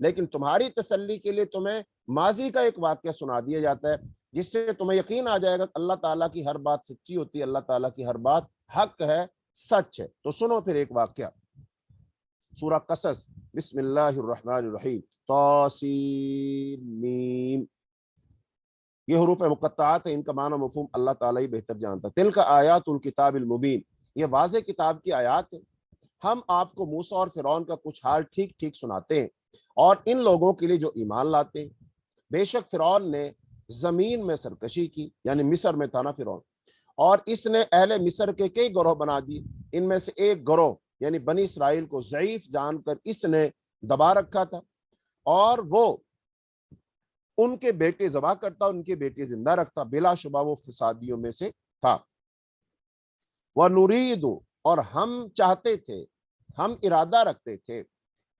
لیکن تمہاری تسلی کے لیے تمہیں ماضی کا ایک واقعہ سنا دیا جاتا ہے جس سے تمہیں یقین آ جائے گا کہ اللہ تعالیٰ کی ہر بات سچی ہوتی ہے، اللہ تعالیٰ کی ہر بات حق ہے، سچ ہے۔ تو سنو پھر ایک واقعہ، سورہ قصص، بسم اللہ الرحمن الرحیم، طاسین، یہ حروف مقطعات ہیں، ان کا معنی مفہوم اللہ تعالیٰ ہی بہتر جانتا ہے۔ تلک آیات الکتاب المبین، یہ واضح کتاب کی آیات ہیں۔ ہم آپ کو موسیٰ اور فرعون کا کچھ حال ٹھیک ٹھیک سناتے ہیں، اور ان لوگوں کے لیے جو ایمان لاتے ہیں۔ بے شک فرعون نے زمین میں سرکشی کی، یعنی مصر میں تھا نا فرعون، اور اس نے اہل مصر کے کئی گروہ بنا دیے۔ ان میں سے ایک گروہ یعنی بنی اسرائیل کو ضعیف جان کر اس نے دبا رکھا تھا، اور وہ ان کے بیٹے ذبح کرتا، ان کے بیٹے زندہ رکھتا، بلا شبہ وہ فسادیوں میں سے تھا۔ وَنُرِيدُ، اور ہم چاہتے تھے، ہم ارادہ رکھتے تھے،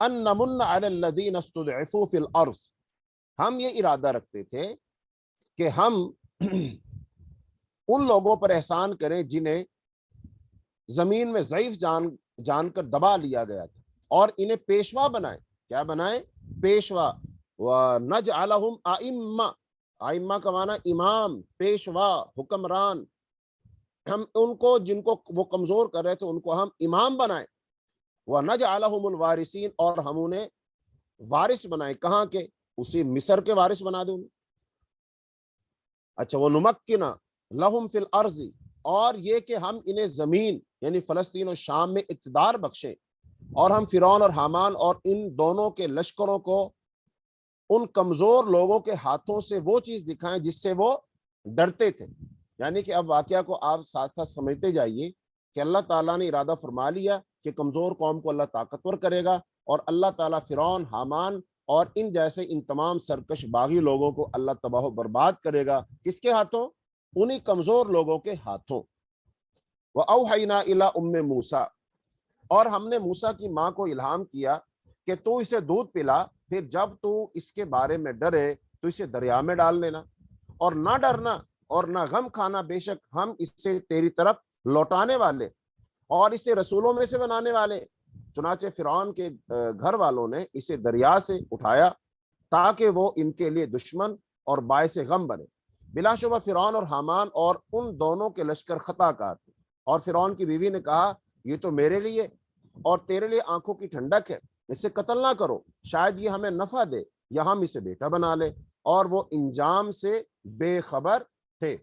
أَن نَمُنَّ عَلَى الَّذِينَ اسْتُضْعِفُوا فِي الْأَرْضِ، ہم یہ ارادہ رکھتے تھے کہ ہم ان لوگوں پر احسان کریں جنہیں زمین میں ضعیف جان کر دبا لیا گیا تھا، اور انہیں پیشوا بنائیں۔ کیا بنائیں؟ پیشوا۔ وَنَجْعَلَهُمْ أَئِمَّةً، ائمہ کا معنی امام، پیشوا، حکمران۔ ہم ان کو، جن کو وہ کمزور کر رہے تھے، ان کو ہم امام بنائیں۔ وَنَجْعَلَهُمُ الْوَارِثِينَ، اور ہم انہیں وارث بنائیں۔ کہاں کے؟ اسی مصر کے وارث بنا دیں انہیں۔ اچھا، وَنُمَكِّنَ لَهُمْ فِي الْأَرْضِ، اور یہ کہ ہم انہیں زمین یعنی فلسطین و شام میں اقتدار بخشیں، اور ہم فرعون اور حامان اور ان دونوں کے لشکروں کو ان کمزور لوگوں کے ہاتھوں سے وہ چیز دکھائیں جس سے وہ ڈرتے تھے۔ یعنی کہ اب واقعہ کو آپ ساتھ ساتھ سمجھتے جائیے کہ اللہ تعالیٰ نے ارادہ فرما لیا کہ کمزور قوم کو اللہ طاقتور کرے گا، اور اللہ تعالیٰ فرعون، حامان اور ان جیسے ان تمام سرکش باغی لوگوں کو اللہ تباہ و برباد کرے گا۔ کس کے ہاتھوں؟ انہی کمزور لوگوں کے ہاتھوں۔ وَأَوْحَيْنَا إِلَىٰ أُمِّ مُوسَىٰ، اور ہم نے موسیٰ کی ماں کو الہام کیا کہ تو اسے دودھ پلا، پھر جب تو اس کے بارے میں ڈرے تو اسے دریا میں ڈال دینا، اور نہ ڈرنا اور نہ غم کھانا، بے شک ہم اسے تیری طرف لوٹانے والے اور اسے رسولوں میں سے بنانے والے۔ چنانچہ فرعون کے گھر والوں نے اسے دریا سے اٹھایا تاکہ وہ ان کے لیے دشمن اور باعث غم بنے۔ بلا شبہ فرعون اور حامان اور ان دونوں کے لشکر خطا کار تھے، اور فرعون کی بیوی نے کہا، یہ تو میرے لیے اور تیرے لیے آنکھوں کی ٹھنڈک ہے، اسے قتل نہ کرو، شاید یہ ہمیں نفع دے یا ہم اسے بیٹا بنا لے۔ اور وہ انجام سے بے خبر تھے۔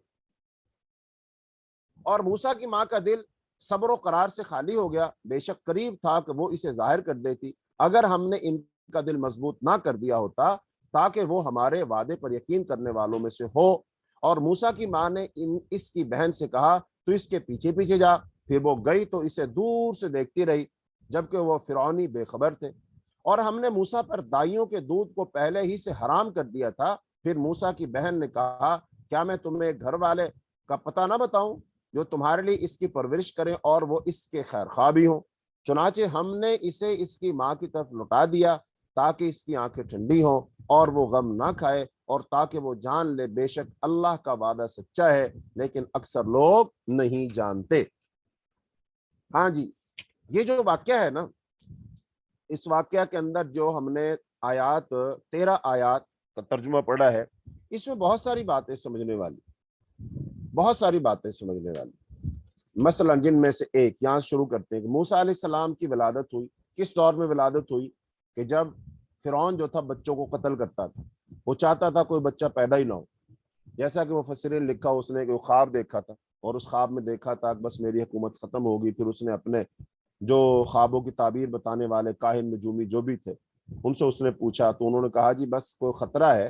اور موسیٰ کی ماں کا دل صبر و قرار سے خالی ہو گیا، بے شک قریب تھا کہ وہ اسے ظاہر کر دیتی، اگر ہم نے ان کا دل مضبوط نہ کر دیا ہوتا تاکہ وہ ہمارے وعدے پر یقین کرنے والوں میں سے ہو۔ اور موسیٰ کی ماں نے اس کی بہن سے کہا، تو اس کے پیچھے پیچھے جا۔ پھر وہ گئی تو اسے دور سے دیکھتی رہی، جبکہ وہ فرعونی بے خبر تھے۔ اور ہم نے موسیٰ پر دائیوں کے دودھ کو پہلے ہی سے حرام کر دیا تھا۔ پھر موسیٰ کی بہن نے کہا، کیا میں تمہیں گھر والے کا پتہ نہ بتاؤں جو تمہارے لیے اس کی پرورش کریں اور وہ اس کے خیر خواہ بھی ہوں؟ چنانچہ ہم نے اسے اس کی ماں کی طرف لوٹا دیا تاکہ اس کی آنکھیں ٹھنڈی ہوں اور وہ غم نہ کھائے، اور تاکہ وہ جان لے بے شک اللہ کا وعدہ سچا ہے، لیکن اکثر لوگ نہیں جانتے۔ ہاں جی، یہ جو واقعہ ہے نا، اس واقعہ کے اندر جو ہم نے 13 آیات کا ترجمہ پڑھا ہے، اس میں بہت ساری باتیں سمجھنے والی، مثلا جن میں سے ایک یہاں شروع کرتے ہیں کہ موسیٰ علیہ السلام کی ولادت ہوئی۔ کس دور میں ولادت ہوئی؟ کہ جب فرعون جو تھا بچوں کو قتل کرتا تھا، وہ چاہتا تھا کوئی بچہ پیدا ہی نہ ہو، جیسا کہ مفسرین لکھا اس نے کہ وہ خواب دیکھا تھا، اور اس خواب میں دیکھا تھا کہ بس میری حکومت ختم ہوگی۔ پھر اس نے اپنے جو خوابوں کی تعبیر بتانے والے کاہن نجومی جو بھی تھے ان سے اس نے پوچھا، تو انہوں نے کہا جی بس کوئی خطرہ ہے،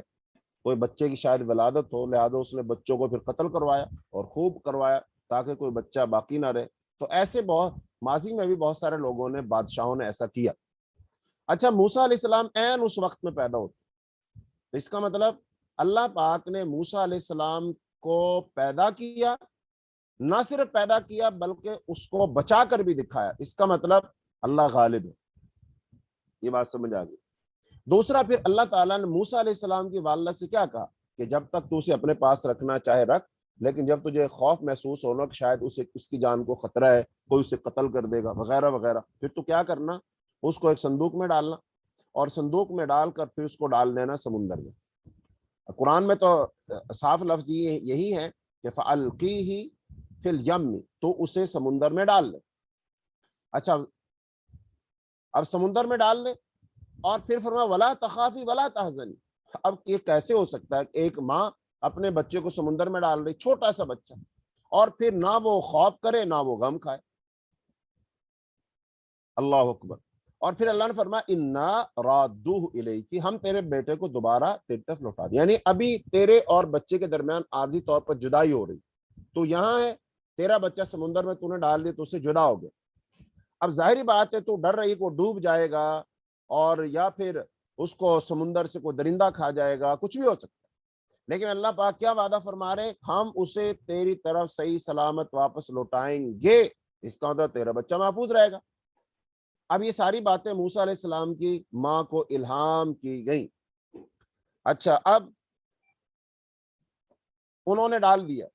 کوئی بچے کی شاید ولادت ہو، لہذا اس نے بچوں کو پھر قتل کروایا اور خوب کروایا تاکہ کوئی بچہ باقی نہ رہے۔ تو ایسے بہت ماضی میں بھی بہت سارے لوگوں نے، بادشاہوں نے ایسا کیا۔ اچھا، موسیٰ علیہ السلام عین اس وقت میں پیدا ہوتے، تو اس کا مطلب اللہ پاک نے موسیٰ علیہ السلام کو پیدا کیا، نہ صرف پیدا کیا بلکہ اس کو بچا کر بھی دکھایا۔ اس کا مطلب اللہ غالب ہے۔ یہ بات سمجھ آ گئی۔ دوسرا، پھر اللہ تعالیٰ نے موسیٰ علیہ السلام کی والدہ سے کیا کہا کہ جب تک تو اسے اپنے پاس رکھنا چاہے رکھ، لیکن جب تجھے خوف محسوس ہونا کہ شاید اس کی جان کو خطرہ ہے، کوئی اسے قتل کر دے گا وغیرہ وغیرہ، پھر تو کیا کرنا؟ اس کو ایک صندوق میں ڈالنا، اور صندوق میں ڈال کر پھر اس کو ڈال دینا سمندر میں۔ قرآن میں تو صاف لفظ یہی ہے کہ فَأَلْقِيهِ فِي الْيَمِّ، تو اسے سمندر میں ڈال دے۔ اچھا اب سمندر میں ڈال دے اور پھر فرمایا وَلَا تَخَافِي وَلَا تَحْزَنِي۔ اب یہ کیسے ہو سکتا ہے کہ ایک ماں اپنے بچے کو سمندر میں ڈال رہی، چھوٹا سا بچہ، اور پھر نہ وہ خوف کرے نہ وہ غم کھائے؟ اللہ اکبر۔ اور پھر اللہ نے فرمایا اِنَّا رَادُّوهُ إِلَيْكِ، ہم تیرے بیٹے کو دوبارہ تیری طرف لوٹا دیں، یعنی ابھی تیرے اور بچے کے درمیان عارضی طور پر جدائی ہو رہی، تو یہاں ہے تیرا بچہ سمندر میں تو نے ڈال دیا تو اس سے جدا ہو گیا۔ اب ظاہری بات ہے تو ڈر رہی کہ وہ ڈوب جائے گا اور یا پھر اس کو سمندر سے کوئی درندہ کھا جائے گا، کچھ بھی ہو سکتا ہے، لیکن اللہ پاک کیا وعدہ فرما رہے ہیں، ہم اسے تیری طرف صحیح سلامت واپس لوٹائیں گے، اس کا مطلب تیرا بچہ محفوظ رہے گا۔ اب یہ ساری باتیں موسیٰ علیہ السلام کی ماں کو الہام کی گئیں۔ اچھا اب انہوں نے ڈال دیا،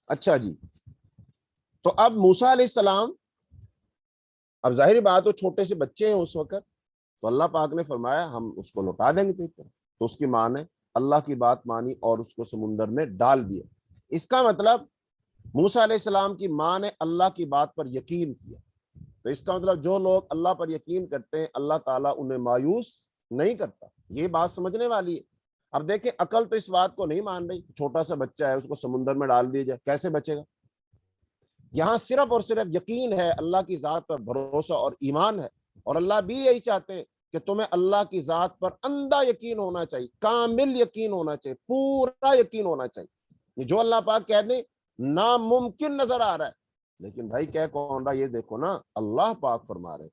اچھا جی، تو اب موسیٰ علیہ السلام، اب ظاہری بات ہو چھوٹے سے بچے ہیں اس وقت، تو اللہ پاک نے فرمایا ہم اس کو لوٹا دیں گے تیری طرف۔ تو اس کی ماں نے اللہ کی بات مانی اور اس کو سمندر میں ڈال دیا۔ اس کا مطلب موسیٰ علیہ السلام کی ماں نے اللہ کی بات پر یقین کیا۔ تو اس کا مطلب جو لوگ اللہ پر یقین کرتے ہیں اللہ تعالیٰ انہیں مایوس نہیں کرتا، یہ بات سمجھنے والی ہے۔ اب دیکھیں عقل تو اس بات کو نہیں مان رہی، چھوٹا سا بچہ ہے اس کو سمندر میں ڈال دیا جائے کیسے بچے گا؟ یہاں صرف اور صرف یقین ہے، اللہ کی ذات پر بھروسہ اور ایمان ہے، اور اللہ بھی یہی چاہتے ہیں کہ تمہیں اللہ کی ذات پر اندھا یقین ہونا چاہیے، کامل یقین ہونا چاہیے، پورا یقین ہونا چاہیے۔ جو اللہ پاک کہہ دیں ناممکن نظر آ رہا ہے، لیکن بھائی کہہ کون رہا، یہ دیکھو نا اللہ پاک فرما رہے،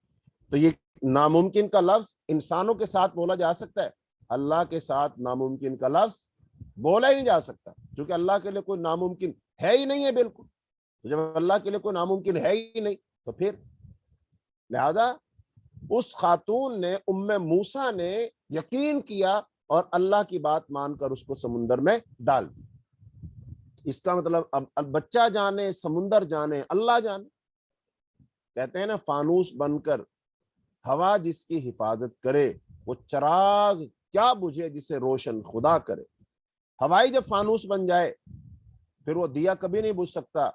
تو یہ ناممکن کا لفظ انسانوں کے ساتھ بولا جا سکتا ہے، اللہ کے ساتھ ناممکن کا لفظ بولا ہی نہیں جا سکتا، کیونکہ اللہ کے لیے کوئی ناممکن ہے ہی نہیں ہے بالکل۔ جب اللہ کے لیے کوئی ناممکن ہے ہی نہیں تو پھر لہذا اس خاتون نے ام موسیٰ نے یقین کیا اور اللہ کی بات مان کر اس کو سمندر میں ڈال دی۔ اس کا مطلب اب بچہ جانے سمندر جانے اللہ جانے، کہتے ہیں نا فانوس بن کر ہوا جس کی حفاظت کرے وہ چراغ کیا بجھے جسے روشن خدا کرے۔ ہوائی جب فانوس بن جائے پھر وہ دیا کبھی نہیں بجھ سکتا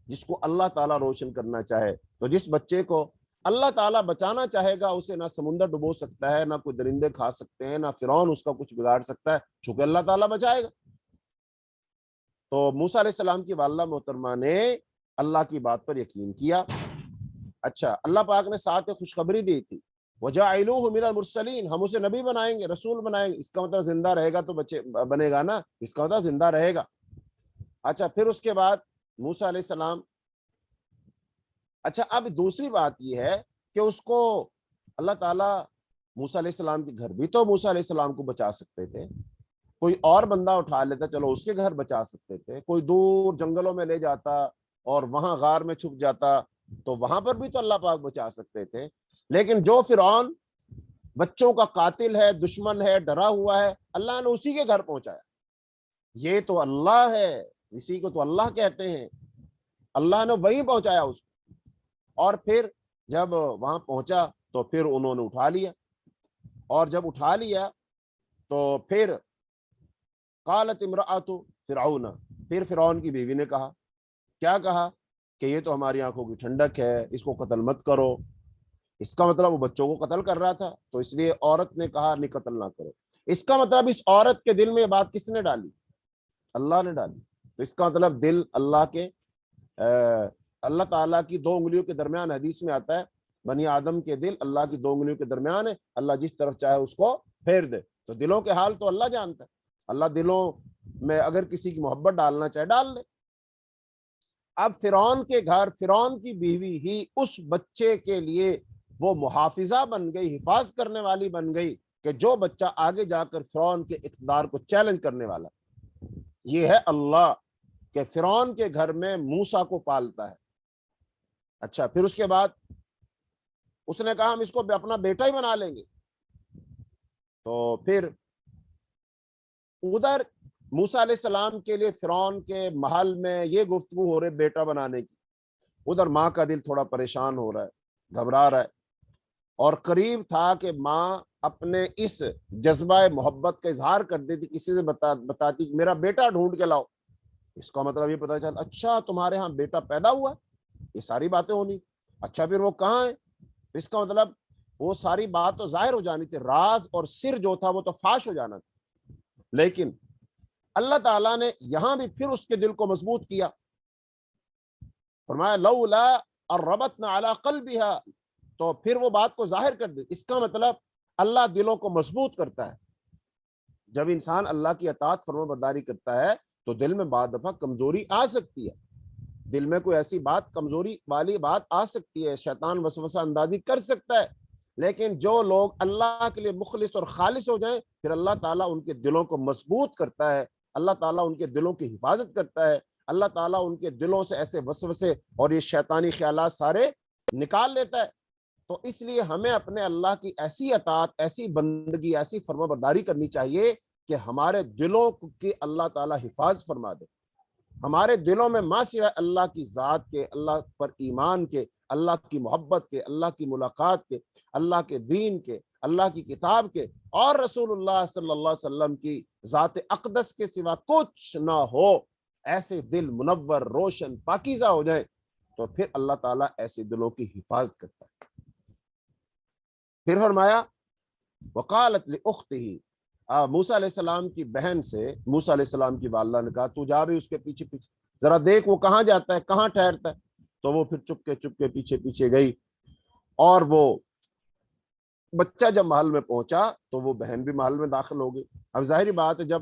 جس کو اللہ تعالیٰ روشن کرنا چاہے۔ تو جس بچے کو اللہ تعالیٰ بچانا چاہے گا اسے نہ سمندر ڈبو سکتا ہے، نہ کوئی درندے کھا سکتے ہیں، نہ فرعون اس کا کچھ بگاڑ سکتا ہے، چونکہ اللہ تعالیٰ بچائے گا۔ تو موسیٰ علیہ السلام کی والدہ محترمہ نے اللہ کی بات پر یقین کیا۔ اچھا اللہ پاک نے ساتھ ایک خوشخبری دی تھی، وَجَعِلُوهُ مِنَ الْمُرْسَلِينَ، ہم اسے نبی بنائیں گے، رسول بنائیں گے۔ اس کا مطلب زندہ رہے گا تو بچے بنے گا نا، اس کا مطلب زندہ رہے گا۔ اچھا پھر اس کے بعد موسیٰ علیہ السلام، اچھا اب دوسری بات یہ ہے کہ اس کو اللہ تعالیٰ موسیٰ علیہ السلام کے گھر بھی تو موسیٰ علیہ السلام کو بچا سکتے تھے، کوئی اور بندہ اٹھا لیتا چلو اس کے گھر بچا سکتے تھے، کوئی دور جنگلوں میں لے جاتا اور وہاں غار میں چھپ جاتا تو وہاں پر بھی تو اللہ پاک بچا سکتے تھے، لیکن جو فرعون بچوں کا قاتل ہے، دشمن ہے، ڈرا ہوا ہے، اللہ نے اسی کے گھر پہنچایا۔ یہ تو اللہ ہے، اسی کو تو اللہ کہتے ہیں، اللہ نے وہیں پہنچایا اس کو، اور پھر جب وہاں پہنچا تو پھر انہوں نے اٹھا لیا، اور جب اٹھا لیا تو پھر قالت امرأۃ فرعون، پھر فرعون کی بیوی نے کہا، کیا کہا کہ یہ تو ہماری آنکھوں کی ٹھنڈک ہے، اس کو قتل مت کرو۔ اس کا مطلب وہ بچوں کو قتل کر رہا تھا تو اس لیے عورت نے کہا نہیں قتل نہ کرو۔ اس کا مطلب اس عورت کے دل میں یہ بات کس نے ڈالی؟ اللہ نے ڈالی۔ تو اس کا مطلب دل اللہ کے اللہ تعالیٰ کی دو انگلیوں کے درمیان، حدیث میں آتا ہے بنی آدم کے دل اللہ کی دو انگلیوں کے درمیان ہے، اللہ جس طرف چاہے اس کو پھیر دے۔ تو دلوں کے حال تو اللہ جانتا ہے، اللہ دلوں میں اگر کسی کی محبت ڈالنا چاہے ڈال لے۔ اب فرعون کے گھر فرعون کی بیوی ہی اس بچے کے لیے وہ محافظہ بن گئی، حفاظ کرنے والی بن گئی کہ جو بچہ آگے جا کر فرعون کے اقتدار کو چیلنج کرنے والا۔ یہ ہے اللہ کہ فرعون کے گھر میں موسیٰ کو پالتا ہے۔ اچھا پھر اس کے بعد اس نے کہا ہم اس کو اپنا بیٹا ہی بنا لیں گے۔ تو پھر ادھر موسیٰ علیہ السلام کے لیے فرعون کے محل میں یہ گفتگو ہو رہی بیٹا بنانے کی، ادھر ماں کا دل تھوڑا پریشان ہو رہا ہے، گھبرا رہا ہے، اور قریب تھا کہ ماں اپنے اس جذبہ محبت کا اظہار کر دیتی، کسی سے بتاتی کہ میرا بیٹا ڈھونڈ کے لاؤ۔ اس کا مطلب یہ پتا چلا اچھا تمہارے ہاں بیٹا پیدا ہوا، یہ ساری باتیں ہونی، اچھا پھر وہ کہاں ہے؟ اس کا مطلب وہ ساری بات تو ظاہر ہو جانی تھی، راز اور سر جو تھا وہ تو فاش ہو جانا تھا۔ لیکن اللہ تعالیٰ نے یہاں بھی پھر اس کے دل کو مضبوط کیا، فرمایا لولا ربطنا علی قلبها، تو پھر وہ بات کو ظاہر کر دی۔ اس کا مطلب اللہ دلوں کو مضبوط کرتا ہے۔ جب انسان اللہ کی اطاعت فرما برداری کرتا ہے تو دل میں بعض دفعہ کمزوری آ سکتی ہے، دل میں کوئی ایسی بات کمزوری والی بات آ سکتی ہے، شیطان وسوسہ اندازی کر سکتا ہے، لیکن جو لوگ اللہ کے لیے مخلص اور خالص ہو جائیں پھر اللہ تعالیٰ ان کے دلوں کو مضبوط کرتا ہے، اللہ تعالیٰ ان کے دلوں کی حفاظت کرتا ہے، اللہ تعالیٰ ان کے دلوں سے ایسے وسوسے اور یہ شیطانی خیالات سارے نکال لیتا ہے۔ تو اس لیے ہمیں اپنے اللہ کی ایسی اطاعت، ایسی بندگی، ایسی فرما برداری کرنی چاہیے کہ ہمارے دلوں کی اللہ تعالیٰ حفاظت فرما دے، ہمارے دلوں میں ماں سوائے اللہ کی ذات کے، اللہ پر ایمان کے، اللہ کی محبت کے، اللہ کی ملاقات کے، اللہ کے دین کے، اللہ کی کتاب کے اور رسول اللہ صلی اللہ علیہ وسلم کی ذات اقدس کے سوا کچھ نہ ہو، ایسے دل منور، روشن، پاکیزہ ہو جائیں تو پھر اللہ تعالیٰ ایسے دلوں کی حفاظت کرتا ہے۔ پھر فرمایا وقالت لأختہ، موسیٰ علیہ السلام کی بہن سے موسیٰ علیہ السلام کی والدہ نے کہا تو جا بھی اس کے پیچھے پیچھے، ذرا دیکھ وہ کہاں جاتا ہے، کہاں ٹھہرتا ہے۔ تو وہ پھر چپ کے پیچھے پیچھے گئی، اور وہ بچہ جب محل میں پہنچا تو وہ بہن بھی محل میں داخل ہو گئی۔ اب ظاہری بات ہے جب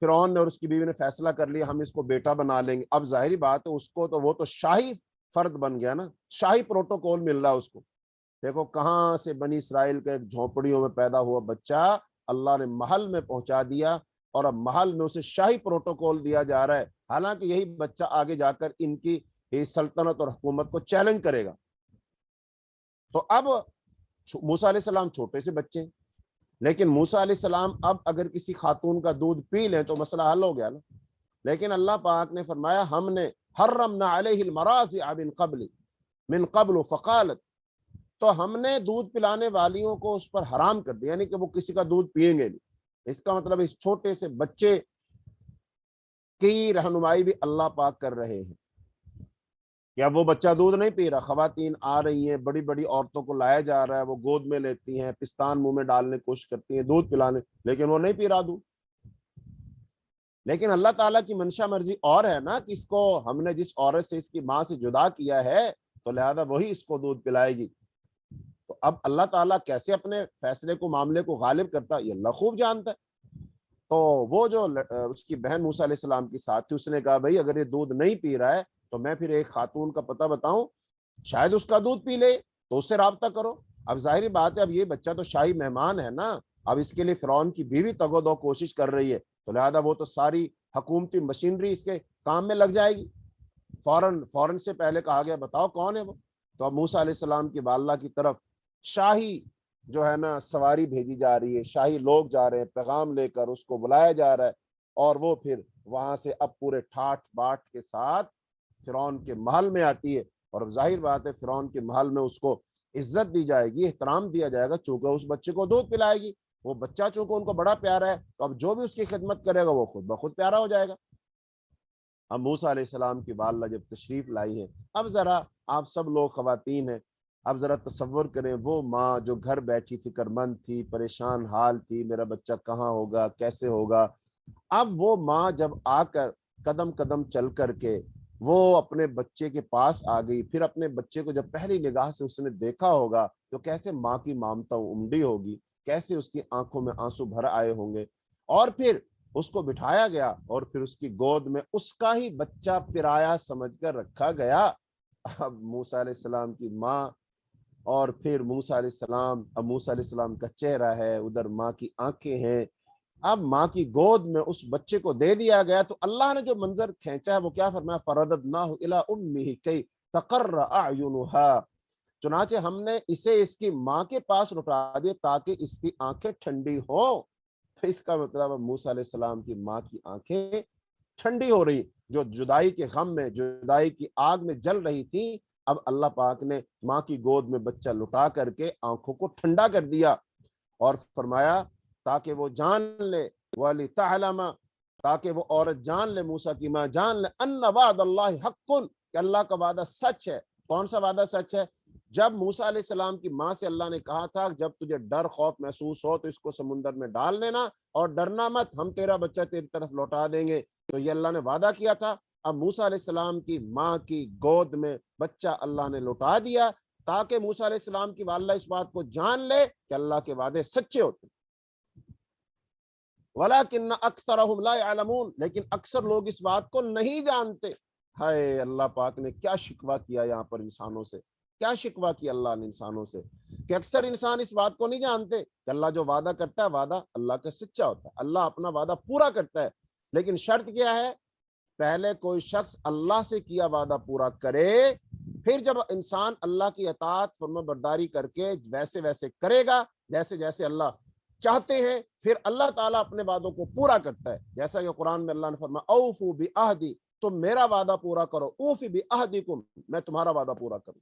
فرعون نے اور اس کی بیوی نے فیصلہ کر لیا ہم اس کو بیٹا بنا لیں گے، اب ظاہری بات ہے اس کو تو وہ تو شاہی فرد بن گیا نا، شاہی پروٹوکول مل رہا ہے اس کو۔ دیکھو کہاں سے بنی اسرائیل کے ایک جھونپڑیوں میں پیدا ہوا بچہ اللہ نے محل میں پہنچا دیا، اور اب محل میں اسے شاہی پروٹوکول دیا جا رہا ہے، حالانکہ یہی بچہ آگے جا کر ان کی سلطنت اور حکومت کو چیلنج کرے گا۔ تو اب موسیٰ علیہ السلام چھوٹے سے بچے ہیں، لیکن موسیٰ علیہ السلام اب اگر کسی خاتون کا دودھ پی لیں تو مسئلہ حل ہو گیا نا۔ لیکن اللہ پاک نے فرمایا ہم نے حرمنا علیہ المراضع من قبل فقالت، تو ہم نے دودھ پلانے والیوں کو اس پر حرام کر دیا، یعنی کہ وہ کسی کا دودھ پیئیں گے نہیں۔ اس کا مطلب اس چھوٹے سے بچے کی رہنمائی بھی اللہ پاک کر رہے ہیں کہ اب وہ بچہ دودھ نہیں پی رہا، خواتین آ رہی ہیں، بڑی بڑی عورتوں کو لایا جا رہا ہے، وہ گود میں لیتی ہیں، پستان منہ میں ڈالنے کی کوشش کرتی ہیں دودھ پلانے، لیکن وہ نہیں پی رہا دودھ۔ لیکن اللہ تعالیٰ کی منشا مرضی اور ہے نا کہ اس کو ہم نے جس عورت سے اس کی ماں سے جدا کیا ہے تو لہذا وہی اس کو دودھ پلائے گی۔ تو اب اللہ تعالیٰ کیسے اپنے فیصلے کو، معاملے کو غالب کرتا ہے یہ اللہ خوب جانتا ہے۔ تو وہ جو اس کی بہن موسیٰ علیہ السلام کی ساتھ تھی، اس نے کہا بھائی اگر یہ دودھ نہیں پی رہا ہے تو میں پھر ایک خاتون کا پتہ بتاؤں، شاید اس کا دودھ پی لے، تو اس سے رابطہ کرو۔ اب ظاہری بات ہے اب یہ بچہ تو شاہی مہمان ہے نا، اب اس کے لیے فرعون کی بیوی تگ و دو کوشش کر رہی ہے، تو لہذا وہ تو ساری حکومتی مشینری اس کے کام میں لگ جائے گی۔ فوراً سے پہلے کہا گیا بتاؤ کون ہے وہ۔ تو اب موسیٰ علیہ السلام کی والدہ کی طرف شاہی جو ہے نا سواری بھیجی جا رہی ہے، شاہی لوگ جا رہے ہیں پیغام لے کر، اس کو بلایا جا رہا ہے، اور وہ پھر وہاں سے اب پورے ٹھاٹ باٹ کے ساتھ فرعون کے محل میں آتی ہے۔ اور اب ظاہر بات ہے فرعون کے محل میں اس کو عزت دی جائے گی، احترام دیا جائے گا، چونکہ اس بچے کو دودھ پلائے گی، وہ بچہ چونکہ ان کو بڑا پیارا ہے، تو اب جو بھی اس کی خدمت کرے گا وہ خود بخود پیارا ہو جائے گا۔ اب موسیٰ علیہ السلام کی والدہ جب تشریف لائی ہے، اب ذرا آپ سب لوگ خواتین ہیں، اب ذرا تصور کریں وہ ماں جو گھر بیٹھی فکر مند تھی، پریشان حال تھی، میرا بچہ کہاں ہوگا، کیسے ہوگا۔ اب وہ ماں جب آ کر قدم قدم چل کر کے وہ اپنے بچے کے پاس آ گئی، پھر اپنے بچے کو جب پہلی نگاہ سے اس نے دیکھا ہوگا تو کیسے ماں کی ممتا امڈی ہوگی، کیسے اس کی آنکھوں میں آنسو بھر آئے ہوں گے۔ اور پھر اس کو بٹھایا گیا اور پھر اس کی گود میں اس کا ہی بچہ پرایا سمجھ کر رکھا گیا۔ اب موسیٰ علیہ السلام کی ماں اور پھر موسیٰ علیہ السلام، اب موسیٰ علیہ السلام کا چہرہ ہے، ادھر ماں کی آنکھیں ہیں، اب ماں کی گود میں اس بچے کو دے دیا گیا۔ تو اللہ نے جو منظر کھینچا ہے وہ کیا فرمایا، فرددناہ الی امہ کی تقر اعینھا، چنانچہ ہم نے اسے اس کی ماں کے پاس لوٹا دیا تاکہ اس کی آنکھیں ٹھنڈی ہوں۔ اس کا مطلب اب موسیٰ علیہ السلام کی ماں کی آنکھیں ٹھنڈی ہو رہی، جو جدائی کے غم میں، جدائی کی آگ میں جل رہی تھی، اب اللہ پاک نے ماں کی گود میں بچہ لٹا کر کے آنکھوں کو ٹھنڈا کر دیا، اور فرمایا تاکہ وہ جان لے، وَلِتَعْلَمَ، تاکہ وہ عورت جان لے، موسیٰ کی ماں جان لے، ان وعد اللہ حق، کہ اللہ کا وعدہ سچ ہے۔ کون سا وعدہ سچ ہے؟ جب موسیٰ علیہ السلام کی ماں سے اللہ نے کہا تھا جب تجھے ڈر خوف محسوس ہو تو اس کو سمندر میں ڈال دینا اور ڈرنا مت، ہم تیرا بچہ تیری طرف لوٹا دیں گے، تو یہ اللہ نے وعدہ کیا تھا۔ اب موسیٰ علیہ السلام کی ماں کی گود میں بچہ اللہ نے لوٹا دیا، تاکہ موسیٰ علیہ السلام کی والدہ اس بات کو جان لے کہ اللہ کے وعدے سچے ہوتے ہیں۔ وَلَكِنَّ أَكْثَرَهُمْ لَا يَعْلَمُونَ، لیکن اکثر لوگ اس بات کو نہیں جانتے۔ ہائے، اللہ پاک نے کیا شکوہ کیا یہاں پر انسانوں سے، کیا شکوہ کیا اللہ نے انسانوں سے، کہ اکثر انسان اس بات کو نہیں جانتے کہ اللہ جو وعدہ کرتا ہے وعدہ اللہ کا سچا ہوتا ہے، اللہ اپنا وعدہ پورا کرتا ہے، لیکن شرط کیا ہے؟ پہلے کوئی شخص اللہ سے کیا وعدہ پورا کرے، پھر جب انسان اللہ کی اطاعت فرما برداری کر کے ویسے ویسے کرے گا جیسے جیسے اللہ چاہتے ہیں، پھر اللہ تعالیٰ اپنے وعدوں کو پورا کرتا ہے۔ جیسا کہ قرآن میں اللہ نے فرمایا اوفو بعہدی، تم میرا وعدہ پورا کرو، اوفی بعہدکم، میں تمہارا وعدہ پورا کروں۔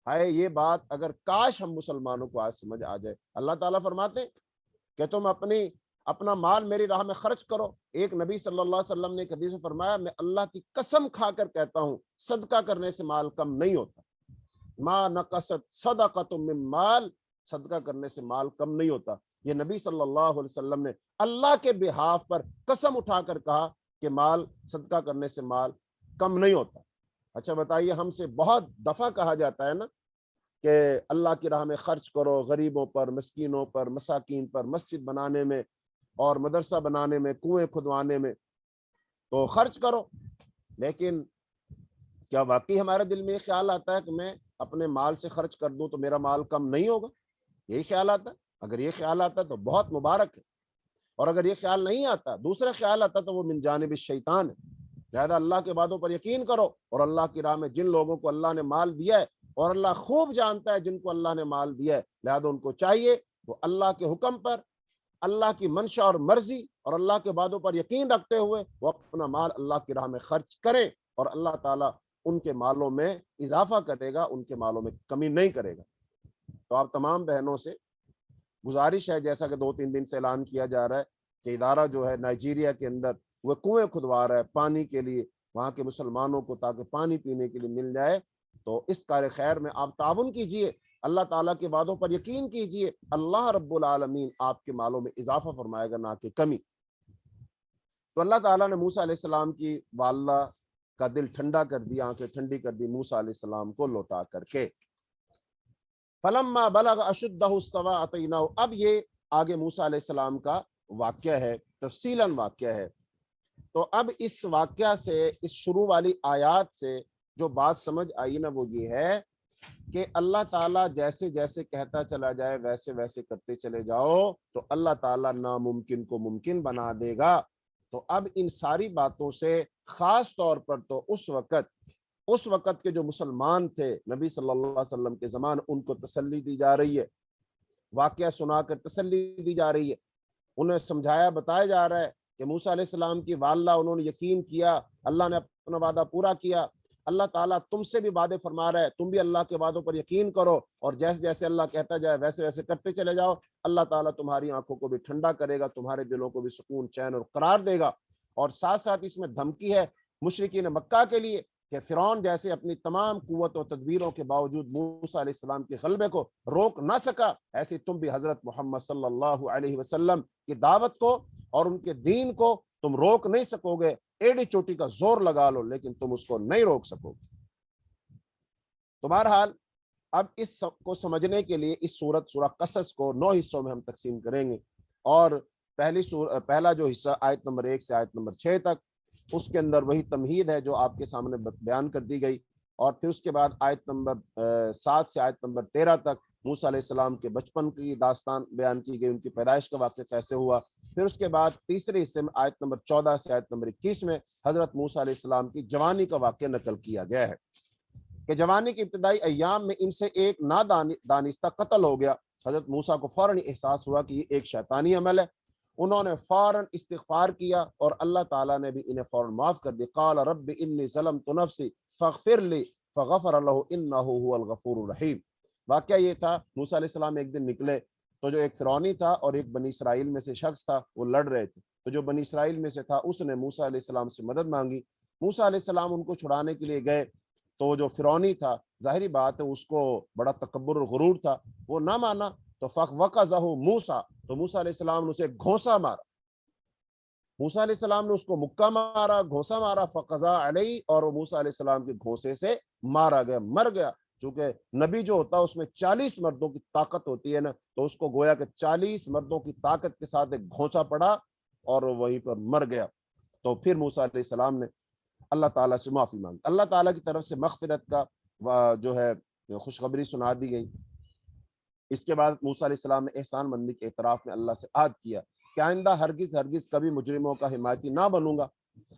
ہائے، یہ بات اگر کاش ہم مسلمانوں کو آج سمجھ آ جائے۔ اللہ تعالیٰ فرماتے کہ تم اپنا مال میری راہ میں خرچ کرو۔ ایک نبی صلی اللہ علیہ وسلم نے ایک حدیث میں فرمایا، میں اللہ کی قسم کھا کر کہتا ہوں صدقہ کرنے سے مال کم نہیں ہوتا، ما نقصت صدقۃ من مال، صدقہ کرنے سے مال کم نہیں ہوتا۔ یہ نبی صلی اللہ علیہ وسلم نے اللہ کے بہاف پر قسم اٹھا کر کہا کہ مال صدقہ کرنے سے مال کم نہیں ہوتا۔ اچھا بتائیے، ہم سے بہت دفعہ کہا جاتا ہے نا کہ اللہ کی راہ میں خرچ کرو، غریبوں پر، مسکینوں پر، مساکین پر، مسجد بنانے میں اور مدرسہ بنانے میں، کنویں کھدوانے میں، تو خرچ کرو، لیکن کیا واقعی ہمارے دل میں یہ خیال آتا ہے کہ میں اپنے مال سے خرچ کر دوں تو میرا مال کم نہیں ہوگا؟ یہی خیال آتا ہے؟ اگر یہ خیال آتا ہے تو بہت مبارک ہے، اور اگر یہ خیال نہیں آتا، دوسرا خیال آتا تو وہ من جانب الشیطان ہے۔ لہذا اللہ کے وعدوں پر یقین کرو، اور اللہ کی راہ میں جن لوگوں کو اللہ نے مال دیا ہے، اور اللہ خوب جانتا ہے جن کو اللہ نے مال دیا ہے، لہذا ان کو چاہیے وہ اللہ کے حکم پر، اللہ کی منشا اور مرضی اور اللہ کے وعدوں پر یقین رکھتے ہوئے وہ اپنا مال اللہ کی راہ میں خرچ کریں، اور اللہ تعالیٰ ان کے مالوں میں اضافہ کرے گا، ان کے مالوں میں کمی نہیں کرے گا۔ تو آپ تمام بہنوں سے گزارش ہے، جیسا کہ 2-3 دن سے اعلان کیا جا رہا ہے کہ ادارہ جو ہے نائجیریا کے اندر وہ کنویں کھدوا رہا ہے پانی کے لیے، وہاں کے مسلمانوں کو تاکہ پانی پینے کے لیے مل جائے، تو اس کار خیر میں آپ تعاون کیجئے، اللہ تعالیٰ کے وعدوں پر یقین کیجئے، اللہ رب العالمین آپ کے مالوں میں اضافہ فرمائے گا، نہ کہ کمی۔ تو اللہ تعالیٰ نے موسیٰ علیہ السلام کی والدہ کا دل ٹھنڈا کر دیا، آنکھیں ٹھنڈی کر دی موسیٰ علیہ السلام کو لوٹا کر کے۔ فلما بلغ اشدہ استوى اتیناہ، اب یہ آگے موسیٰ علیہ السلام کا واقعہ ہے، تفصیلاً واقعہ ہے۔ تو اب اس واقعہ سے، اس شروع والی آیات سے جو بات سمجھ آئی نا، وہ یہ ہے کہ اللہ تعالیٰ جیسے جیسے کہتا چلا جائے ویسے ویسے کرتے چلے جاؤ تو اللہ تعالیٰ ناممکن کو ممکن بنا دے گا۔ تو اب ان ساری باتوں سے خاص طور پر تو اس وقت کے جو مسلمان تھے نبی صلی اللہ علیہ وسلم کے زمان، ان کو تسلی دی جا رہی ہے، واقعہ سنا کر تسلی دی جا رہی ہے، انہیں سمجھایا بتایا جا رہا ہے کہ موسیٰ علیہ السلام کی والدہ انہوں نے یقین کیا، اللہ نے اپنا وعدہ پورا کیا، اللہ تعالیٰ تم سے بھی وعدے فرما رہا ہے، تم بھی اللہ کے وعدوں پر یقین کرو، اور جیسے جیسے اللہ کہتا جائے ویسے ویسے کرتے چلے جاؤ، اللہ تعالیٰ تمہاری آنکھوں کو بھی ٹھنڈا کرے گا، تمہارے دلوں کو بھی سکون، چین اور قرار دے گا۔ اور ساتھ ساتھ اس میں دھمکی ہے مشرکین مکہ کے لیے کہ فرعون جیسے اپنی تمام قوت و تدبیروں کے باوجود موسیٰ علیہ السلام کے غلبے کو روک نہ سکا، ایسے تم بھی حضرت محمد صلی اللہ علیہ وسلم کی دعوت کو اور ان کے دین کو تم روک نہیں سکو گے، ایڑی چوٹی کا زور لگا لو لیکن تم اس کو نہیں روک سکو گے۔ تو بہرحال اب اس کو سمجھنے کے لیے اس سورہ قصص کو 9 حصوں میں ہم تقسیم کریں گے، اور پہلا جو حصہ آیت نمبر 1 سے آیت نمبر 6 تک، اس کے اندر وہی تمہید ہے جو آپ کے سامنے بیان کر دی گئی، اور پھر اس کے بعد آیت نمبر 7 سے آیت نمبر 13 تک موسیٰ علیہ السلام کے بچپن کی داستان بیان کی گئی، ان کی پیدائش کا واقعہ کیسے ہوا۔ پھر اس کے بعد تیسرے حصے میں آیت نمبر 14 سے آیت نمبر 21 میں حضرت موسیٰ علیہ السلام کی جوانی کا واقعہ نقل کیا گیا ہے کہ جوانی کے ابتدائی ایام میں ان سے ایک نادانستہ قتل ہو گیا۔ حضرت موسیٰ کو فوراً احساس ہوا کہ یہ ایک شیطانی عمل ہے، انہوں نے فوراً استغفار کیا اور اللہ تعالیٰ نے بھی انہیں فوراً معاف کر دی. قال رب انی ظلمت نفسی فاغفر لی فغفر له انہ هو الغفور الرحیم. واقعہ یہ تھا موسیٰ علیہ السلام ایک دن نکلے تو جو ایک فرعونی تھا اور ایک بنی اسرائیل میں سے شخص تھا وہ لڑ رہے تھے. تو جو بنی اسرائیل میں سے تھا اس نے موسیٰ علیہ السلام سے مدد مانگی. موسیٰ علیہ السلام ان کو چھڑانے کے لیے گئے تو جو فرعونی تھا ظاہری بات ہے اس کو بڑا تکبر اور غرور تھا, وہ نہ مانا. تو فَوَقَذَهُ موسیٰ, تو موسیٰ علیہ السلام نے اسے گھونسا مارا. موسیٰ علیہ السلام نے اس کو مکہ مارا, گھونسا مارا. فَقَضَىٰ عَلَيْهِ, اور وہ موسیٰ علیہ السلام کے گھونسے سے مارا گیا, مر گیا. چونکہ نبی جو ہوتا ہے اس میں 40 مردوں کی طاقت ہوتی ہے نا, تو اس کو گویا کہ 40 مردوں کی طاقت کے ساتھ ایک گھونسا پڑا اور وہیں پر مر گیا. تو پھر موسیٰ علیہ السلام نے اللہ تعالیٰ سے معافی مانگی. اللہ تعالیٰ کی طرف سے مغفرت کا جو ہے خوشخبری سنا دی گئی. اس کے بعد موسیٰ علیہ السلام نے احسان مندی کے اعتراف میں اللہ سے عہد کیا کہ آئندہ ہرگز کبھی مجرموں کا حمایتی نہ بنوں گا.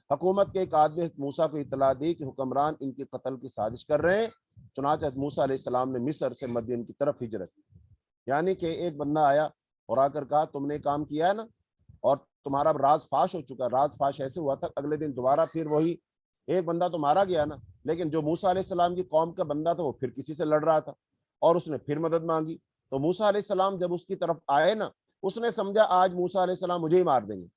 حکومت کے ایک آدمی موسیٰ کو اطلاع دی کہ حکمران ان کے قتل کی سازش کر رہے ہیں. چنانچہ موسیٰ علیہ السلام نے مصر سے مدین کی طرف ہجرت کی. یعنی کہ ایک بندہ آیا اور آ کر کہا تم نے کام کیا ہے نا, اور تمہارا راز فاش ہو چکا. راز فاش ایسے ہوا تھا اگلے دن دوبارہ پھر وہی ایک بندہ تو مارا گیا نا, لیکن جو موسیٰ علیہ السلام کی قوم کا بندہ تھا وہ پھر کسی سے لڑ رہا تھا اور اس نے پھر مدد مانگی. تو موسیٰ علیہ السلام جب اس کی طرف آئے نا, اس نے سمجھا آج موسیٰ علیہ السلام مجھے ہی مار دیں گے.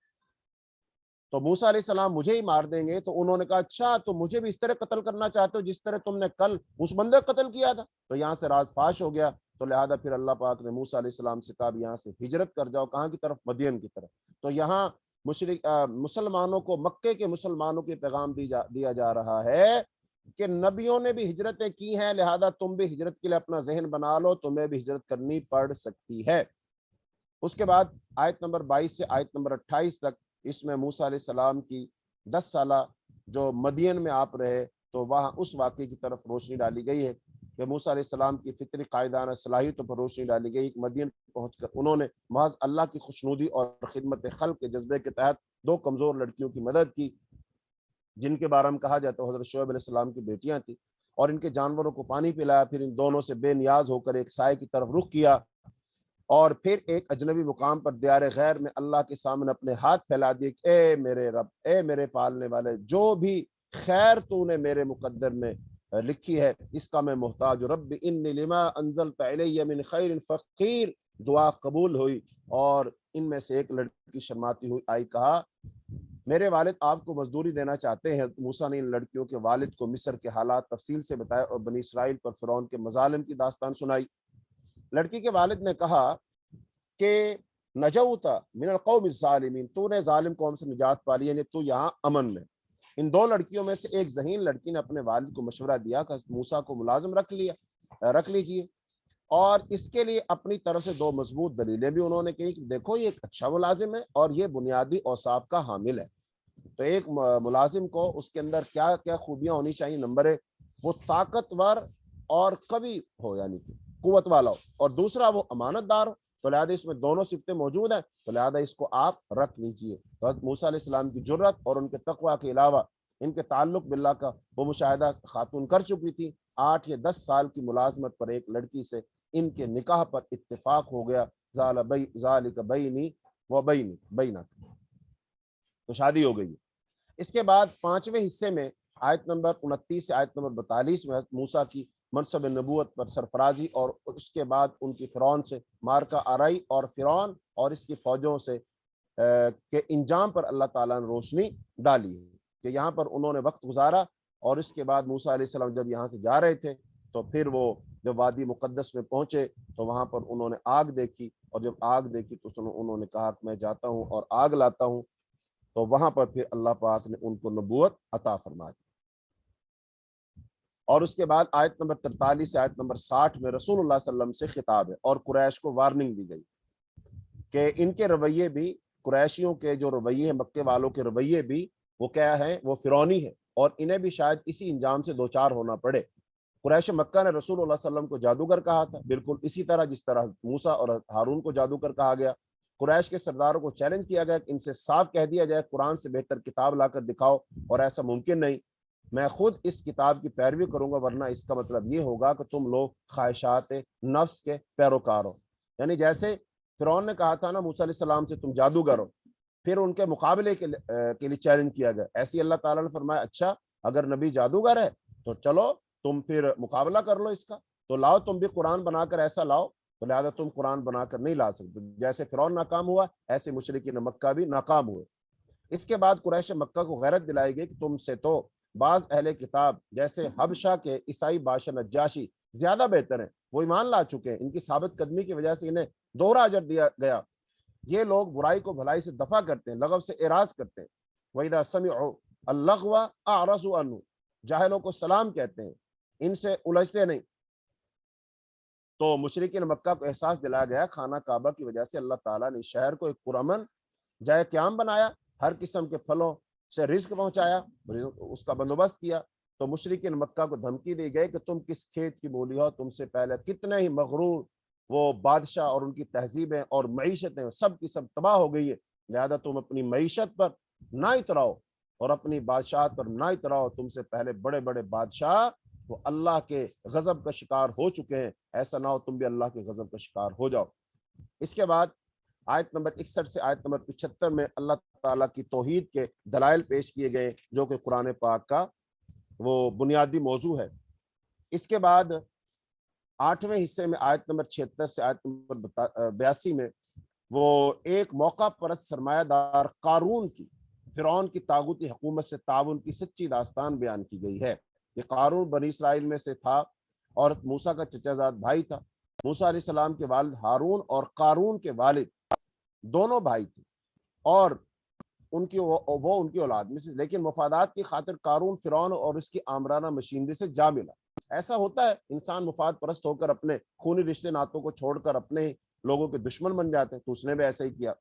تو موسیٰ علیہ السلام مجھے ہی مار دیں گے, تو انہوں نے کہا اچھا تو مجھے بھی اس طرح قتل کرنا چاہتے ہو جس طرح تم نے کل اس بندے کو قتل کیا تھا. تو یہاں سے راز فاش ہو گیا. تو لہذا پھر اللہ پاک نے موسیٰ علیہ السلام سے کہا یہاں سے ہجرت کر جاؤ. کہاں کی طرف؟ مدین کی طرف. تو یہاں مسلمانوں کو, مکے کے مسلمانوں کے پیغام دیا جا رہا ہے کہ نبیوں نے بھی ہجرتیں کی ہیں, لہذا تم بھی ہجرت کے لیے اپنا ذہن بنا لو, تمہیں بھی ہجرت کرنی پڑ سکتی ہے. اس کے بعد آیت نمبر 22 سے آیت نمبر 28 تک اس میں موسیٰ علیہ السلام کی 10 سالہ جو مدین میں آپ رہے, تو وہاں اس واقعے کی طرف روشنی ڈالی گئی ہے کہ موسیٰ علیہ السلام کی فطری قائدانہ صلاحیتوں پر روشنی ڈالی گئی. مدین پہنچ کر انہوں نے محض اللہ کی خوشنودی اور خدمت خلق کے جذبے کے تحت 2 کمزور لڑکیوں کی مدد کی, جن کے بارے میں کہا جاتا ہے حضرت شعیب علیہ السلام کی بیٹیاں تھیں, اور ان کے جانوروں کو پانی پلایا. پھر ان دونوں سے بے نیاز ہو کر ایک سائے کی طرف رخ کیا, اور پھر ایک اجنبی مقام پر دیار غیر میں اللہ کے سامنے اپنے ہاتھ پھیلا دیے کہ اے میرے رب, اے میرے پالنے والے, جو بھی خیر تو نے میرے مقدر میں لکھی ہے اس کا میں محتاج. رب انی لما انزلت الی من خیر فقیر. دعا قبول ہوئی اور ان میں سے ایک لڑکی شرماتی ہوئی آئی, کہا میرے والد آپ کو مزدوری دینا چاہتے ہیں. موسیٰ نے ان لڑکیوں کے والد کو مصر کے حالات تفصیل سے بتائے اور بنی اسرائیل پر فرعون کے مظالم کی داستان سنائی. لڑکی کے والد نے کہا کہ نجوت من القوم الظالمین, تو نے ظالم قوم سے نجات پا لی, یعنی تو یہاں امن میں. ان 2 لڑکیوں میں سے ایک ذہین لڑکی نے اپنے والد کو مشورہ دیا کہ موسیٰ کو ملازم رکھ لیجیے, اور اس کے لیے اپنی طرف سے 2 مضبوط دلیلیں بھی انہوں نے کہی کہ دیکھو یہ ایک اچھا ملازم ہے اور یہ بنیادی اوصاف کا حامل ہے. تو ایک ملازم کو اس کے اندر کیا کیا خوبیاں ہونی چاہیے؟ نمبر 1 وہ طاقتور اور قوی ہو, یعنی قوت والا ہو, اور دوسرا وہ امانت دار ہو. تو لہذا اس میں دونوں صفتیں موجود ہیں, تو لہذا اس کو آپ رکھ لیجئے. تو حضرت موسیٰ علیہ السلام کی جرت اور ان کے تقوی کے علاوہ ان کے تعلق باللہ کا وہ مشاہدہ خاتون کر چکی تھی. 8 یا 10 سال کی ملازمت پر ایک لڑکی سے ان کے نکاح پر اتفاق ہو گیا. ذالک بینی و بینک, تو شادی ہو گئی. اس کے بعد 5ویں حصے میں آیت نمبر 29 سے آیت نمبر 42 میں موسیٰ کی منصب نبوت پر سرفرازی اور اس کے بعد ان کی فرعون سے مارکا آرائی اور فرعون اور اس کی فوجوں سے کے انجام پر اللہ تعالیٰ نے روشنی ڈالی ہے کہ یہاں پر انہوں نے وقت گزارا. اور اس کے بعد موسیٰ علیہ السلام جب یہاں سے جا رہے تھے تو پھر وہ جب وادی مقدس میں پہنچے تو وہاں پر انہوں نے آگ دیکھی, اور جب آگ دیکھی تو انہوں نے کہا کہ میں جاتا ہوں اور آگ لاتا ہوں. تو وہاں پر پھر اللہ پاک نے ان کو نبوت عطا فرما دی. اور اس کے بعد آیت نمبر 43 سے آیت نمبر 60 میں رسول اللہ صلی اللہ علیہ وسلم سے خطاب ہے, اور قریش کو وارننگ دی گئی کہ ان کے رویے بھی, قریشیوں کے جو رویے ہیں, مکے والوں کے رویے بھی وہ کیا ہیں, وہ فرعونی ہے, اور انہیں بھی شاید اسی انجام سے دوچار ہونا پڑے. قریش مکہ نے رسول اللہ صلی اللہ علیہ وسلم کو جادوگر کہا تھا, بالکل اسی طرح جس طرح موسیٰ اور ہارون کو جادوگر کہا گیا. قریش کے سرداروں کو چیلنج کیا گیا کہ ان سے صاف کہہ دیا جائے قرآن سے بہتر کتاب لا کر دکھاؤ, اور ایسا ممکن نہیں, میں خود اس کتاب کی پیروی کروں گا, ورنہ اس کا مطلب یہ ہوگا کہ تم لوگ خواہشات نفس کے پیروکار ہو. یعنی جیسے فرعون نے کہا تھا نا موسیٰ علیہ السلام سے تم جادوگر ہو، پھر ان کے مقابلے کے لیے چیلنج کیا گیا، ایسی اللہ تعالیٰ نے فرمایا اچھا اگر نبی جادوگر ہے تو چلو تم پھر مقابلہ کر لو اس کا، تو لاؤ تم بھی قرآن بنا کر ایسا لاؤ، تو لہٰذا تم قرآن بنا کر نہیں لا سکتے، جیسے فرعون ناکام ہوا ایسے مشرکین مکہ بھی ناکام ہوئے۔ اس کے بعد قریش مکہ کو غیرت دلائی گئی کہ تم سے تو بعض اہل کتاب جیسے حبشہ کے عیسائی بادشاہ نجاشی زیادہ بہتر ہیں، وہ ایمان لا چکے ہیں، ان کی ثابت قدمی کی وجہ سے انہیں دوہرا اجر دیا گیا۔ یہ لوگ برائی کو بھلائی سے دفع کرتے ہیں، لغو سے اعراض کرتے ہیں۔ وَإِذَا سَمِعُوا اللَّغْوَ أَعْرَضُوا عَنْهُ، جاہلوں کو سلام کہتے ہیں، ان سے الجھتے نہیں۔ تو مشرکین مکہ کو احساس دلایا گیا خانہ کعبہ کی وجہ سے اللہ تعالیٰ نے شہر کو ایک پرامن جائے قیام بنایا، ہر قسم کے پھلوں سے رزق پہنچایا، اس کا بندوبست کیا۔ تو مشرکین مکہ کو دھمکی دی گئی کہ تم کس کھیت کی مولی ہو، تم سے پہلے کتنے ہی مغرور وہ بادشاہ اور ان کی تہذیبیں اور معیشتیں سب کی سب تباہ ہو گئی ہے، لہذا تم اپنی معیشت پر نہ اتراؤ اور اپنی بادشاہت پر نہ اتراؤ، تم سے پہلے بڑے بڑے بادشاہ وہ اللہ کے غضب کا شکار ہو چکے ہیں، ایسا نہ ہو تم بھی اللہ کے غضب کا شکار ہو جاؤ۔ اس کے بعد آیت نمبر 61 سے آیت نمبر 75 میں اللہ تعالیٰ کی توحید کے دلائل پیش کیے گئے جو کہ قرآن پاک کا وہ بنیادی موضوع ہے۔ اس کے بعد 8ویں حصے میں آیت نمبر 76 سے آیت نمبر 82 میں وہ ایک موقع پرست سرمایہ دار قارون کی فرعون کی طاغوتی حکومت سے تعاون کی سچی داستان بیان کی گئی ہے۔ یہ قارون بنی اسرائیل میں سے تھا اور موسیٰ کا چچا زاد بھائی تھا۔ موسیٰ علیہ السلام کے والد ہارون اور قارون کے والد دونوں بھائی تھے اور ان کی وہ ان کی اولاد میں سے، لیکن مفادات کی خاطر قارون فرعون اور اس کی آمرانہ مشینری سے جا ملا۔ ایسا ہوتا ہے، انسان مفاد پرست ہو کر اپنے خونی رشتے ناتوں کو چھوڑ کر اپنے لوگوں کے دشمن بن جاتے ہیں، تو اس نے بھی ایسا ہی کیا۔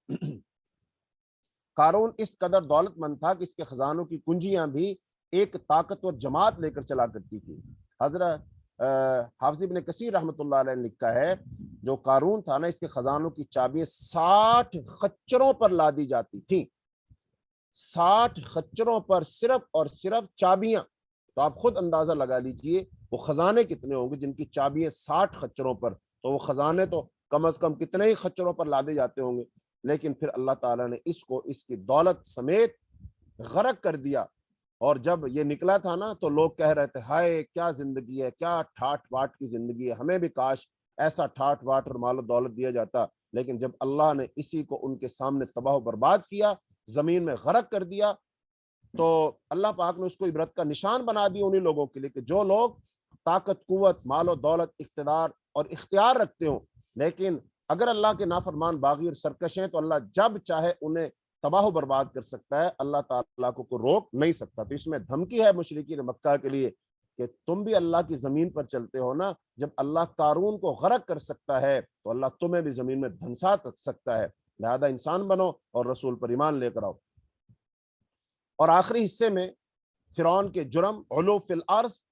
قارون اس قدر دولت مند تھا کہ اس کے خزانوں کی کنجیاں بھی ایک طاقتور جماعت لے کر چلا کرتی تھی۔ حضرت حافظ ابن کثیر رحمۃ اللہ علیہ نے لکھا ہے جو قارون تھا نا، اس کے خزانوں کی چابیاں 60 خچروں پر لادی جاتی تھیں، 60 خچروں پر صرف اور صرف چابیاں۔ تو آپ خود اندازہ لگا لیجئے وہ خزانے کتنے ہوں گے جن کی چابیاں 60 خچروں پر، تو وہ خزانے تو کم از کم کتنے ہی خچروں پر لادے جاتے ہوں گے، لیکن پھر اللہ تعالیٰ نے اس کو اس کی دولت سمیت غرق کر دیا۔ اور جب یہ نکلا تھا نا تو لوگ کہہ رہے تھے ہائے کیا زندگی ہے، کیا ٹھاٹ واٹ کی زندگی ہے، ہمیں بھی کاش ایسا ٹھاٹ واٹ اور مال و دولت دیا جاتا۔ لیکن جب اللہ نے اسی کو ان کے سامنے تباہ و برباد کیا، زمین میں غرق کر دیا، تو اللہ پاک نے اس کو عبرت کا نشان بنا دیا انہی لوگوں کے لیے کہ جو لوگ طاقت قوت مال و دولت اقتدار اور اختیار رکھتے ہوں، لیکن اگر اللہ کے نافرمان باغی اور سرکش ہیں تو اللہ جب چاہے انہیں تباہ و برباد کر سکتا ہے، اللہ تعالیٰ کو روک نہیں سکتا۔ تو اس میں دھمکی ہے مشرکین مکہ کے لیے کہ تم بھی اللہ کی زمین پر چلتے ہو نا، جب اللہ قارون کو غرق کر سکتا ہے تو اللہ تمہیں بھی زمین میں دھنسا سکتا ہے، لہذا انسان بنو اور رسول پر ایمان لے کر آؤ۔ اور آخری حصے میں فرعون کے جرم علو فی الارض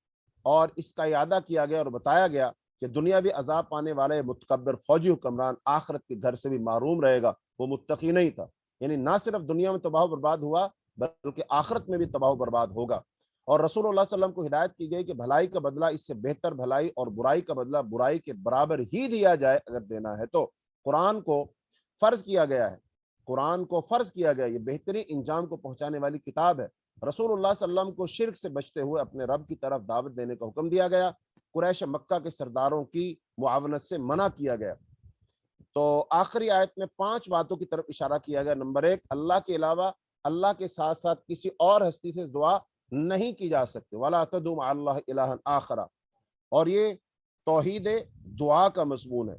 اور اس کا اعادہ کیا گیا اور بتایا گیا کہ دنیاوی عذاب پانے والے متکبر فوجی حکمران آخرت کے گھر سے بھی محروم رہے گا، وہ متقی نہیں تھا، یعنی نہ صرف دنیا میں تباہ و برباد ہوا بلکہ آخرت میں بھی تباہ و برباد ہوگا۔ اور رسول اللہ صلی اللہ علیہ وسلم کو ہدایت کی گئی کہ بھلائی کا بدلہ اس سے بہتر بھلائی اور برائی کا بدلہ برائی کے برابر ہی دیا جائے، اگر دینا ہے تو قرآن کو فرض کیا گیا ہے، قرآن کو فرض کیا گیا، یہ بہترین انجام کو پہنچانے والی کتاب ہے۔ رسول اللہ صلی اللہ علیہ وسلم کو شرک سے بچتے ہوئے اپنے رب کی طرف دعوت دینے کا حکم دیا گیا، قریش مکہ کے سرداروں کی معاونت سے منع کیا گیا۔ تو آخری آیت میں 5 باتوں کی طرف اشارہ کیا گیا۔ نمبر 1، اللہ کے علاوہ اللہ کے ساتھ ساتھ کسی اور ہستی سے دعا نہیں کی جا سکتی، وَلَا تَدْعُوا مَعَ اللَّهِ إِلَٰهًا آخَرَ، اور یہ توحید دعا کا مضمون ہے۔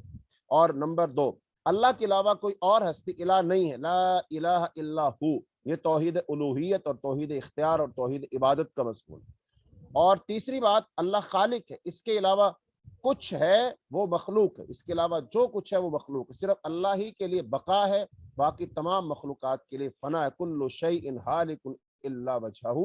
اور نمبر 2، اللہ کے علاوہ کوئی اور ہستی الہ نہیں ہے، لا الہ الا ہو، یہ توحید الوہیت اور توحید اختیار اور توحید عبادت کا مضمون ہے۔ اور تیسری بات، اللہ خالق ہے، اس کے علاوہ کچھ ہے وہ مخلوق ہے، اس کے علاوہ جو کچھ ہے وہ مخلوق ہے، صرف اللہ ہی کے لیے بقا ہے، باقی تمام مخلوقات کے لیے فنا ہے، کل شیء ہالک الا وجہہ۔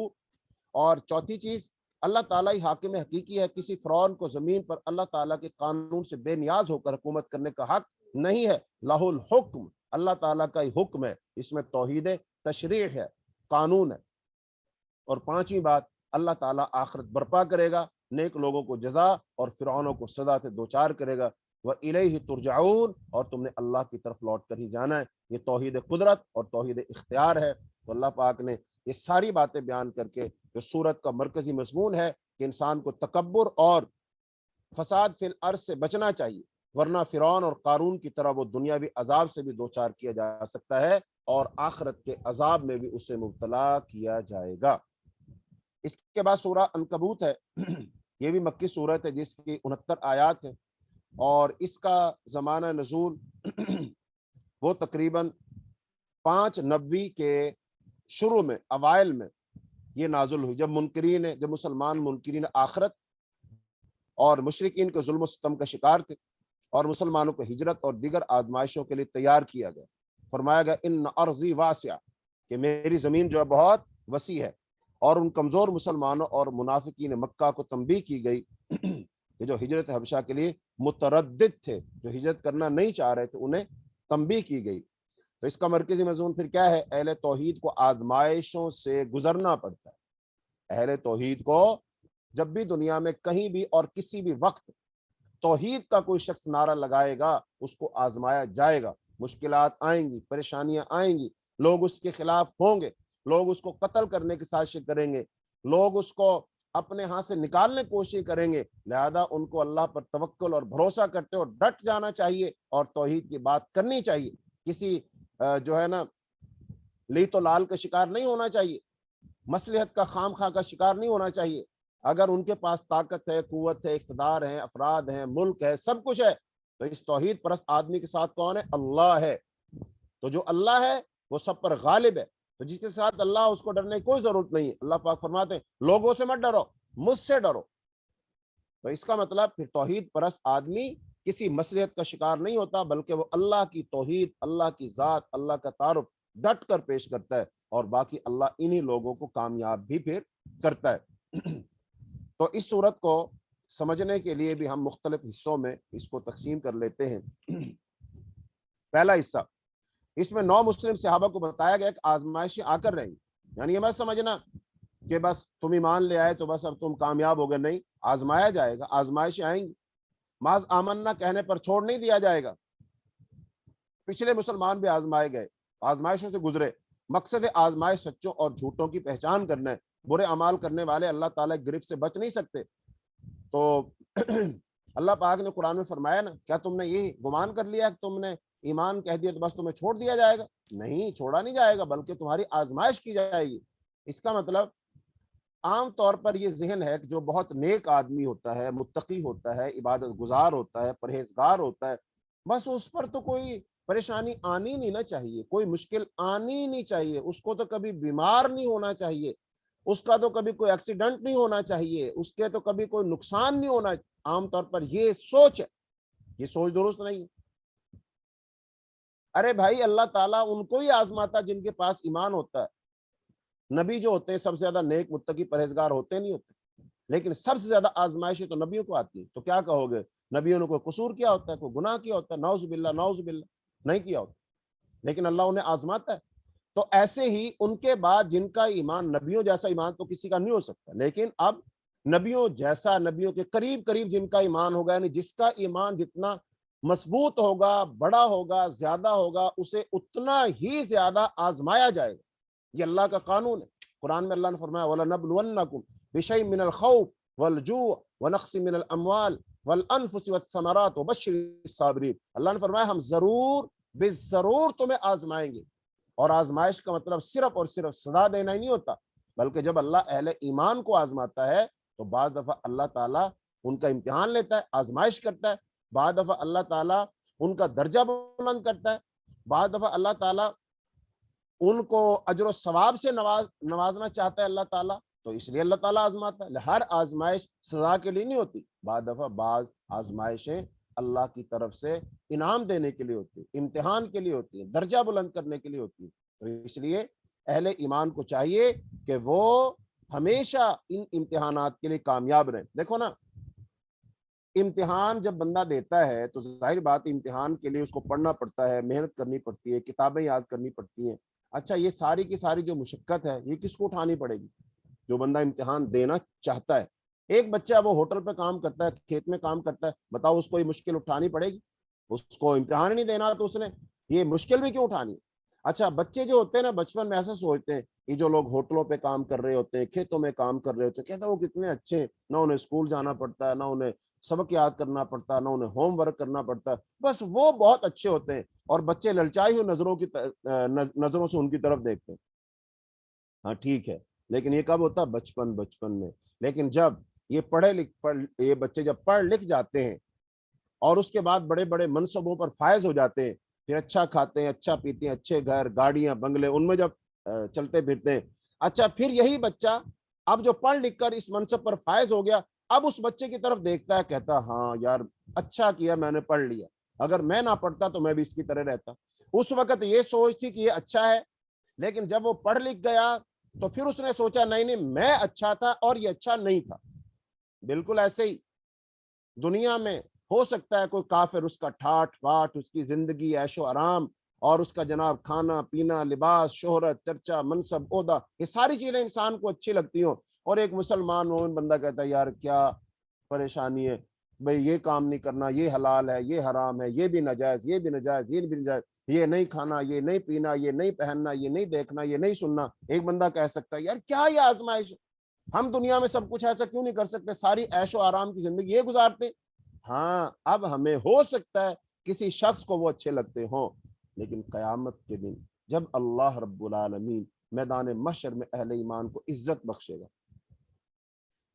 اور چوتھی چیز، اللہ تعالیٰ ہی حاکم حقیقی ہے، کسی فرعون کو زمین پر اللہ تعالیٰ کے قانون سے بے نیاز ہو کر حکومت کرنے کا حق نہیں ہے، لہ الحکم، اللہ تعالیٰ کا ہی حکم ہے، اس میں توحید تشریع ہے، قانون ہے۔ اور 5ویں بات، اللہ تعالیٰ آخرت برپا کرے گا، نیک لوگوں کو جزا اور فرعونوں کو سزا سے دوچار کرے گا۔ وإلیہ ترجعون، اور تم نے اللہ کی طرف لوٹ کر ہی جانا ہے۔ یہ توحید قدرت اور توحید اختیار ہے۔ تو اللہ پاک نے یہ ساری باتیں بیان کر کے جو سورت کا مرکزی مضمون ہے کہ انسان کو تکبر اور فساد فی الارض سے بچنا چاہیے، ورنہ فرعون اور قارون کی طرح وہ دنیاوی عذاب سے بھی دوچار کیا جا سکتا ہے اور آخرت کے عذاب میں بھی اسے مبتلا کیا جائے گا۔ اس کے بعد سورہ عنکبوت ہے، یہ بھی مکی صورت ہے جس کی 69 آیات ہیں، اور اس کا زمانہ نزول وہ تقریباً 590 کے شروع میں، اوائل میں یہ نازل ہوئی، جب مسلمان منکرین آخرت اور مشرکین کے ظلم و ستم کا شکار تھے، اور مسلمانوں کو ہجرت اور دیگر آزمائشوں کے لیے تیار کیا گیا۔ فرمایا گیا ان ارضی واسعہ، کہ میری زمین جو ہے بہت وسیع ہے، اور ان کمزور مسلمانوں اور منافقین مکہ کو تنبیہ کی گئی کہ جو ہجرت حبشہ کے لیے متردد تھے، جو ہجرت کرنا نہیں چاہ رہے تھے، انہیں تنبیہ کی گئی۔ تو اس کا مرکزی مضمون پھر کیا ہے؟ اہل توحید کو آزمائشوں سے گزرنا پڑتا ہے۔ اہل توحید کو جب بھی دنیا میں کہیں بھی اور کسی بھی وقت توحید کا کوئی شخص نعرہ لگائے گا، اس کو آزمایا جائے گا، مشکلات آئیں گی، پریشانیاں آئیں گی، لوگ اس کے خلاف ہوں گے، لوگ اس کو قتل کرنے کی سازشیں کریں گے، لوگ اس کو اپنے ہاں سے نکالنے کی کوشش کریں گے۔ لہذا ان کو اللہ پر توکل اور بھروسہ کرتے اور ڈٹ جانا چاہیے اور توحید کی بات کرنی چاہیے۔ کسی جو ہے نا لی تو لال کا شکار نہیں ہونا چاہیے، مصلحت کا خام خواہ کا شکار نہیں ہونا چاہیے۔ اگر ان کے پاس طاقت ہے، قوت ہے، اقتدار ہے، افراد ہیں، ملک ہے، سب کچھ ہے، تو اس توحید پرست آدمی کے ساتھ کون ہے؟ اللہ ہے۔ تو جو اللہ ہے وہ سب پر غالب ہے، تو جس کے ساتھ اللہ، اس کو ڈرنے کی کوئی ضرورت نہیں ہے۔ اللہ پاک فرماتے ہیں لوگوں سے مت ڈرو، مجھ سے ڈرو۔ تو اس کا مطلب پھر توحید پرست آدمی کسی مصلحت کا شکار نہیں ہوتا، بلکہ وہ اللہ کی توحید، اللہ کی ذات، اللہ کا تعارف ڈٹ کر پیش کرتا ہے، اور باقی اللہ انہی لوگوں کو کامیاب بھی پھر کرتا ہے۔ تو اس صورت کو سمجھنے کے لیے بھی ہم مختلف حصوں میں اس کو تقسیم کر لیتے ہیں۔ پہلا حصہ، اس میں 9 مسلم صحابہ کو بتایا گیا کہ آزمائشیں آ کر رہیں گی، یعنی یہ مت سمجھنا کہ بس تم ایمان لے آئے تو بس اب تم کامیاب ہو گئے، نہیں، آزمایا جائے گا، آزمائشیں آئیں گی، محض آمنا کہنے پر چھوڑ نہیں دیا جائے گا۔ پچھلے مسلمان بھی آزمائے گئے، آزمائشوں سے گزرے۔ مقصد آزمائش سچوں اور جھوٹوں کی پہچان کرنا ہے۔ برے اعمال کرنے والے اللہ تعالیٰ کی گرفت سے بچ نہیں سکتے۔ تو اللہ پاک نے قرآن میں فرمایا نا، کیا تم نے یہ گمان کر لیا کہ تم نے ایمان کہہ دیا تو بس تمہیں چھوڑ دیا جائے گا؟ نہیں، چھوڑا نہیں جائے گا، بلکہ تمہاری آزمائش کی جائے گی۔ اس کا مطلب عام طور پر یہ ذہن ہے کہ جو بہت نیک آدمی ہوتا ہے، متقی ہوتا ہے، عبادت گزار ہوتا ہے، پرہیزگار ہوتا ہے، بس اس پر تو کوئی پریشانی آنی نہیں نہ چاہیے، کوئی مشکل آنی نہیں چاہیے، اس کو تو کبھی بیمار نہیں ہونا چاہیے، اس کا تو کبھی کوئی ایکسیڈنٹ نہیں ہونا چاہیے، اس کے تو کبھی کوئی نقصان نہیں ہونا۔ عام طور پر یہ سوچ ہے، یہ سوچ درست نہیں ہے۔ ارے بھائی، اللہ تعالیٰ ان کو ہی آزماتا جن کے پاس ایمان ہوتا ہے۔ نبی جو ہوتے ہیں سب سے زیادہ نیک، متقی، پرہیزگار ہوتے نہیں ہوتے، لیکن سب سے زیادہ آزمائشیں تو نبیوں کو آتی ہیں۔ تو کیا کہو گے؟ نبیوں نے کوئی قصور کیا ہوتا ہے، کوئی گناہ کیا ہوتا ہے؟ نعوذ باللہ، نعوذ باللہ، نہیں کیا ہوتا، لیکن اللہ انہیں آزماتا ہے۔ تو ایسے ہی ان کے بعد جن کا ایمان، نبیوں جیسا ایمان تو کسی کا نہیں ہو سکتا، لیکن اب نبیوں جیسا، نبیوں کے قریب قریب جن کا ایمان ہوگا، یعنی جس کا ایمان جتنا مضبوط ہوگا، بڑا ہوگا، زیادہ ہوگا، اسے اتنا ہی زیادہ آزمایا جائے گا۔ یہ اللہ کا قانون ہے۔ قرآن میں اللہ نے فرمایا وَلَنَبْلُوَنَّكُمْ بِشَيْءٍ مِّنَ الْخَوْفِ وَالْجُوعِ وَنَقْصٍ مِّنَ الْأَمْوَالِ وَالْأَنفُسِ وَالثَّمَرَاتِ وَبَشِّرِ الصَّابِرِينَ۔ اللہ نے فرمایا ہم ضرور تمہیں آزمائیں گے۔ اور آزمائش کا مطلب صرف اور صرف سزا دینا ہی نہیں ہوتا، بلکہ جب اللہ اہل ایمان کو آزماتا ہے تو بعض دفعہ اللہ تعالیٰ ان کا امتحان لیتا ہے، آزمائش کرتا ہے، بعض دفعہ اللہ تعالیٰ ان کا درجہ بلند کرتا ہے، بعض دفعہ اللہ تعالیٰ ان کو اجر و ثواب سے نوازنا چاہتا ہے اللہ تعالیٰ، تو اس لیے اللہ تعالیٰ آزماتا ہے۔ ہر آزمائش سزا کے لیے نہیں ہوتی، بعض دفعہ بعض آزمائشیں اللہ کی طرف سے انعام دینے کے لیے ہوتی ہیں، امتحان کے لیے ہوتی ہیں، درجہ بلند کرنے کے لیے ہوتی ہیں۔ تو اس لیے اہل ایمان کو چاہیے کہ وہ ہمیشہ ان امتحانات کے لیے کامیاب رہیں۔ دیکھو نا، امتحان جب بندہ دیتا ہے تو ظاہر بات امتحان کے لیے اس کو پڑھنا پڑتا ہے، محنت کرنی پڑتی ہے، کتابیں یاد کرنی پڑتی ہیں۔ اچھا، یہ ساری کی ساری جو مشقت ہے، یہ کس کو اٹھانی پڑے گی؟ جو بندہ امتحان دینا چاہتا ہے۔ ایک بچہ وہ ہوٹل پہ کام کرتا ہے، کھیت میں کام کرتا ہے، بتاؤ اس کو یہ مشکل اٹھانی پڑے گی؟ اس کو امتحان نہیں دینا تو اس نے یہ مشکل بھی کیوں اٹھانی؟ اچھا بچے جو ہوتے ہیں نا بچپن میں ایسا سوچتے ہیں، یہ جو لوگ ہوٹلوں پہ کام کر رہے ہوتے ہیں، کھیتوں میں کام کر رہے ہوتے ہیں، کہتے ہیں وہ کتنے اچھے ہیں، نہ انہیں اسکول جانا پڑتا ہے، نہ انہیں سبق یاد کرنا پڑتا، نہ انہیں ہوم ورک کرنا پڑتا، بس وہ بہت اچھے ہوتے ہیں، اور بچے للچائی ہوئی نظروں سے ان کی طرف دیکھتے ہیں۔ ہاں ٹھیک ہے، لیکن یہ کب ہوتا ہے؟ بچپن میں۔ لیکن جب یہ بچے جب پڑھ لکھ جاتے ہیں اور اس کے بعد بڑے بڑے منصبوں پر فائز ہو جاتے ہیں، پھر اچھا کھاتے ہیں، اچھا پیتے ہیں، اچھے گھر گاڑیاں بنگلے ان میں جب چلتے پھرتے ہیں، اچھا پھر یہی بچہ اب جو پڑھ لکھ کر اس منصب پر فائز ہو گیا، اب اس بچے کی طرف دیکھتا ہے، کہتا ہاں یار اچھا کیا میں نے پڑھ لیا، اگر میں نہ پڑھتا تو میں بھی اس کی طرح رہتا۔ اس وقت یہ سوچ تھی کہ یہ اچھا ہے، لیکن جب وہ پڑھ لکھ گیا تو پھر اس نے سوچا نہیں نہیں میں اچھا تھا اور یہ اچھا نہیں تھا۔ بالکل ایسے ہی دنیا میں ہو سکتا ہے کوئی کافر، اس کا ٹھاٹ باٹ، اس کی زندگی عیش و آرام، اور اس کا جناب کھانا پینا، لباس، شہرت، چرچا، منصب، عہدہ، یہ ساری چیزیں انسان کو اچھی لگتی ہوں، اور ایک مسلمان مومن بندہ کہتا ہے یار کیا پریشانی ہے بھئی، یہ کام نہیں کرنا، یہ حلال ہے، یہ حرام ہے، یہ بھی ناجائز، یہ بھی ناجائز، یہ بھی ناجائز، یہ نہیں کھانا، یہ نہیں پینا، یہ نہیں پہننا، یہ نہیں دیکھنا، یہ نہیں سننا۔ ایک بندہ کہہ سکتا ہے یار کیا یہ آزمائش، ہم دنیا میں سب کچھ ایسا کیوں نہیں کر سکتے، ساری عیش و آرام کی زندگی یہ گزارتے۔ ہاں اب ہمیں ہو سکتا ہے کسی شخص کو وہ اچھے لگتے ہوں، لیکن قیامت کے دن جب اللہ رب العالمین میدان محشر میں اہل ایمان کو عزت بخشے گا،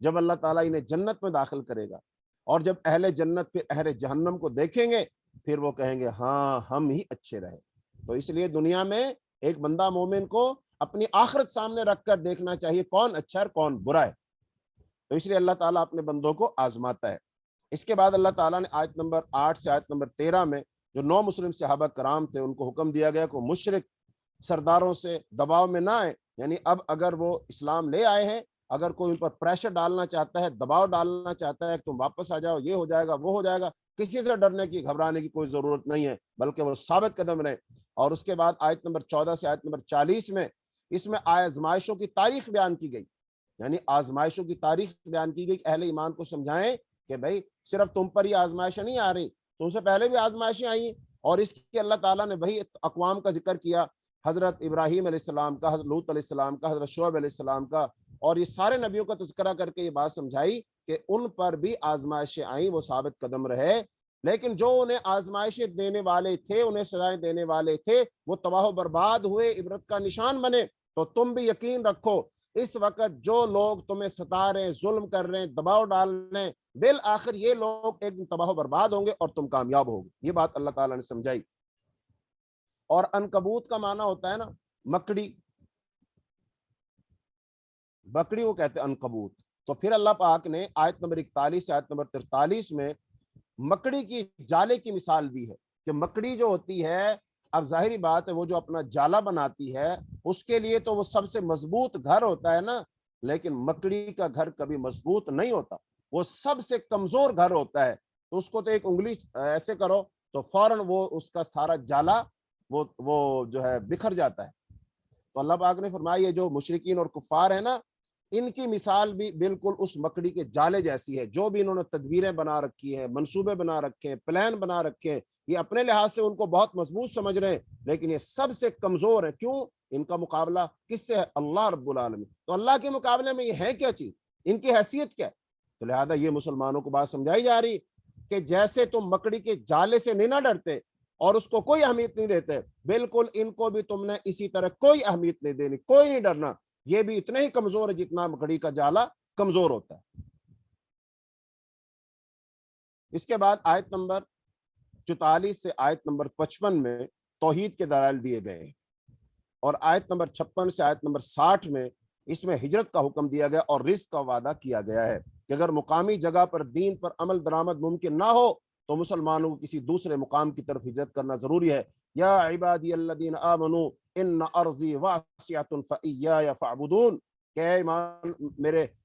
جب اللہ تعالیٰ انہیں جنت میں داخل کرے گا، اور جب اہل جنت پھر اہل جہنم کو دیکھیں گے، پھر وہ کہیں گے ہاں ہم ہی اچھے رہے۔ تو اس لیے دنیا میں ایک بندہ مومن کو اپنی آخرت سامنے رکھ کر دیکھنا چاہیے کون اچھا ہے اور کون برا ہے۔ تو اس لیے اللہ تعالیٰ اپنے بندوں کو آزماتا ہے۔ اس کے بعد اللہ تعالیٰ نے آیت نمبر 8 سے آیت نمبر 13 میں جو 9 مسلم صحابہ کرام تھے ان کو حکم دیا گیا کہ مشرک سرداروں سے دباؤ میں نہ آئے، یعنی اب اگر وہ اسلام لے آئے ہیں، اگر کوئی ان پر پریشر ڈالنا چاہتا ہے، دباؤ ڈالنا چاہتا ہے کہ تم واپس آ جاؤ، یہ ہو جائے گا وہ ہو جائے گا، کسی سے ڈرنے کی گھبرانے کی کوئی ضرورت نہیں ہے، بلکہ وہ ثابت قدم رہے۔ اور اس کے بعد آیت نمبر 14 سے آیت نمبر 40 میں اس میں آزمائشوں کی تاریخ بیان کی گئی، یعنی آزمائشوں کی تاریخ بیان کی گئی کہ اہل ایمان کو سمجھائیں کہ بھائی صرف تم پر یہ آزمائشیں نہیں آ رہی، تم سے پہلے بھی آزمائشیں آئی ہیں۔ اور اس کی اللہ تعالیٰ نے وہی اقوام کا ذکر کیا، حضرت ابراہیم علیہ السلام کا، حضرت لوط علیہ السلام کا، حضرت شعیب علیہ السلام کا، اور یہ سارے نبیوں کا تذکرہ کر کے یہ بات سمجھائی کہ ان پر بھی آزمائشیں آئیں، وہ ثابت قدم رہے، لیکن جو انہیں آزمائشیں دینے والے تھے، انہیں سزائیں دینے والے تھے، وہ تباہ و برباد ہوئے، عبرت کا نشان بنے۔ تو تم بھی یقین رکھو اس وقت جو لوگ تمہیں ستا رہے ہیں، ظلم کر رہے ہیں، دباؤ ڈال رہے ہیں، بالآخر یہ لوگ ایک دن تباہ و برباد ہوں گے اور تم کامیاب ہوگے۔ یہ بات اللہ تعالیٰ نے سمجھائی۔ اور عنکبوت کا معنی ہوتا ہے نا مکڑی، بکڑی کو کہتے ہیں عنکبوت۔ تو پھر اللہ پاک نے آیت نمبر 41 سے آیت نمبر 43 میں مکڑی کی جالے کی مثال دی ہے کہ مکڑی جو ہوتی ہے، اب ظاہری بات ہے وہ جو اپنا جالا بناتی ہے اس کے لیے تو وہ سب سے مضبوط گھر ہوتا ہے نا، لیکن مکڑی کا گھر کبھی مضبوط نہیں ہوتا، وہ سب سے کمزور گھر ہوتا ہے۔ تو اس کو تو ایک انگلی ایسے کرو تو فوراً وہ اس کا سارا جالا وہ جو ہے بکھر جاتا ہے۔ تو اللہ پاک نے فرمایا یہ جو مشرکین اور کفار ہیں نا، ان کی مثال بھی بالکل اس مکڑی کے جالے جیسی ہے، جو بھی انہوں نے تدبیریں بنا رکھی ہیں، منصوبے بنا رکھے ہیں، پلان بنا رکھے ہیں، یہ اپنے لحاظ سے ان کو بہت مضبوط سمجھ رہے ہیں، لیکن یہ سب سے کمزور ہے۔ کیوں؟ ان کا مقابلہ کس سے ہے؟ اللہ رب العالمین۔ تو اللہ کے مقابلے میں یہ ہے کیا چیز؟ ان کی حیثیت کیا ہے؟ تو لہذا یہ مسلمانوں کو بات سمجھائی جا رہی کہ جیسے تم مکڑی کے جالے سے نہیں نہ ڈرتے اور اس کو کوئی اہمیت نہیں دیتے، بالکل ان کو بھی تم نے اسی طرح کوئی اہمیت نہیں دینی، کوئی نہیں ڈرنا، یہ بھی اتنے ہی کمزور ہے جتنا مکڑی کا جالا کمزور ہوتا ہے۔ اس کے بعد آیت نمبر 44 سے آیت نمبر 55 میں توحید کے دلائل دیے گئے ہیں، اور آیت نمبر 56 سے آیت نمبر 60 میں اس میں ہجرت کا حکم دیا گیا اور رزق کا وعدہ کیا گیا ہے کہ اگر مقامی جگہ پر دین پر عمل درآمد ممکن نہ ہو تو مسلمانوں کو کسی دوسرے مقام کی طرف ہجرت کرنا ضروری ہے۔ یا عبادی الذین آمنوا ان ارضی واسعۃ فایایا فاعبدون، کہ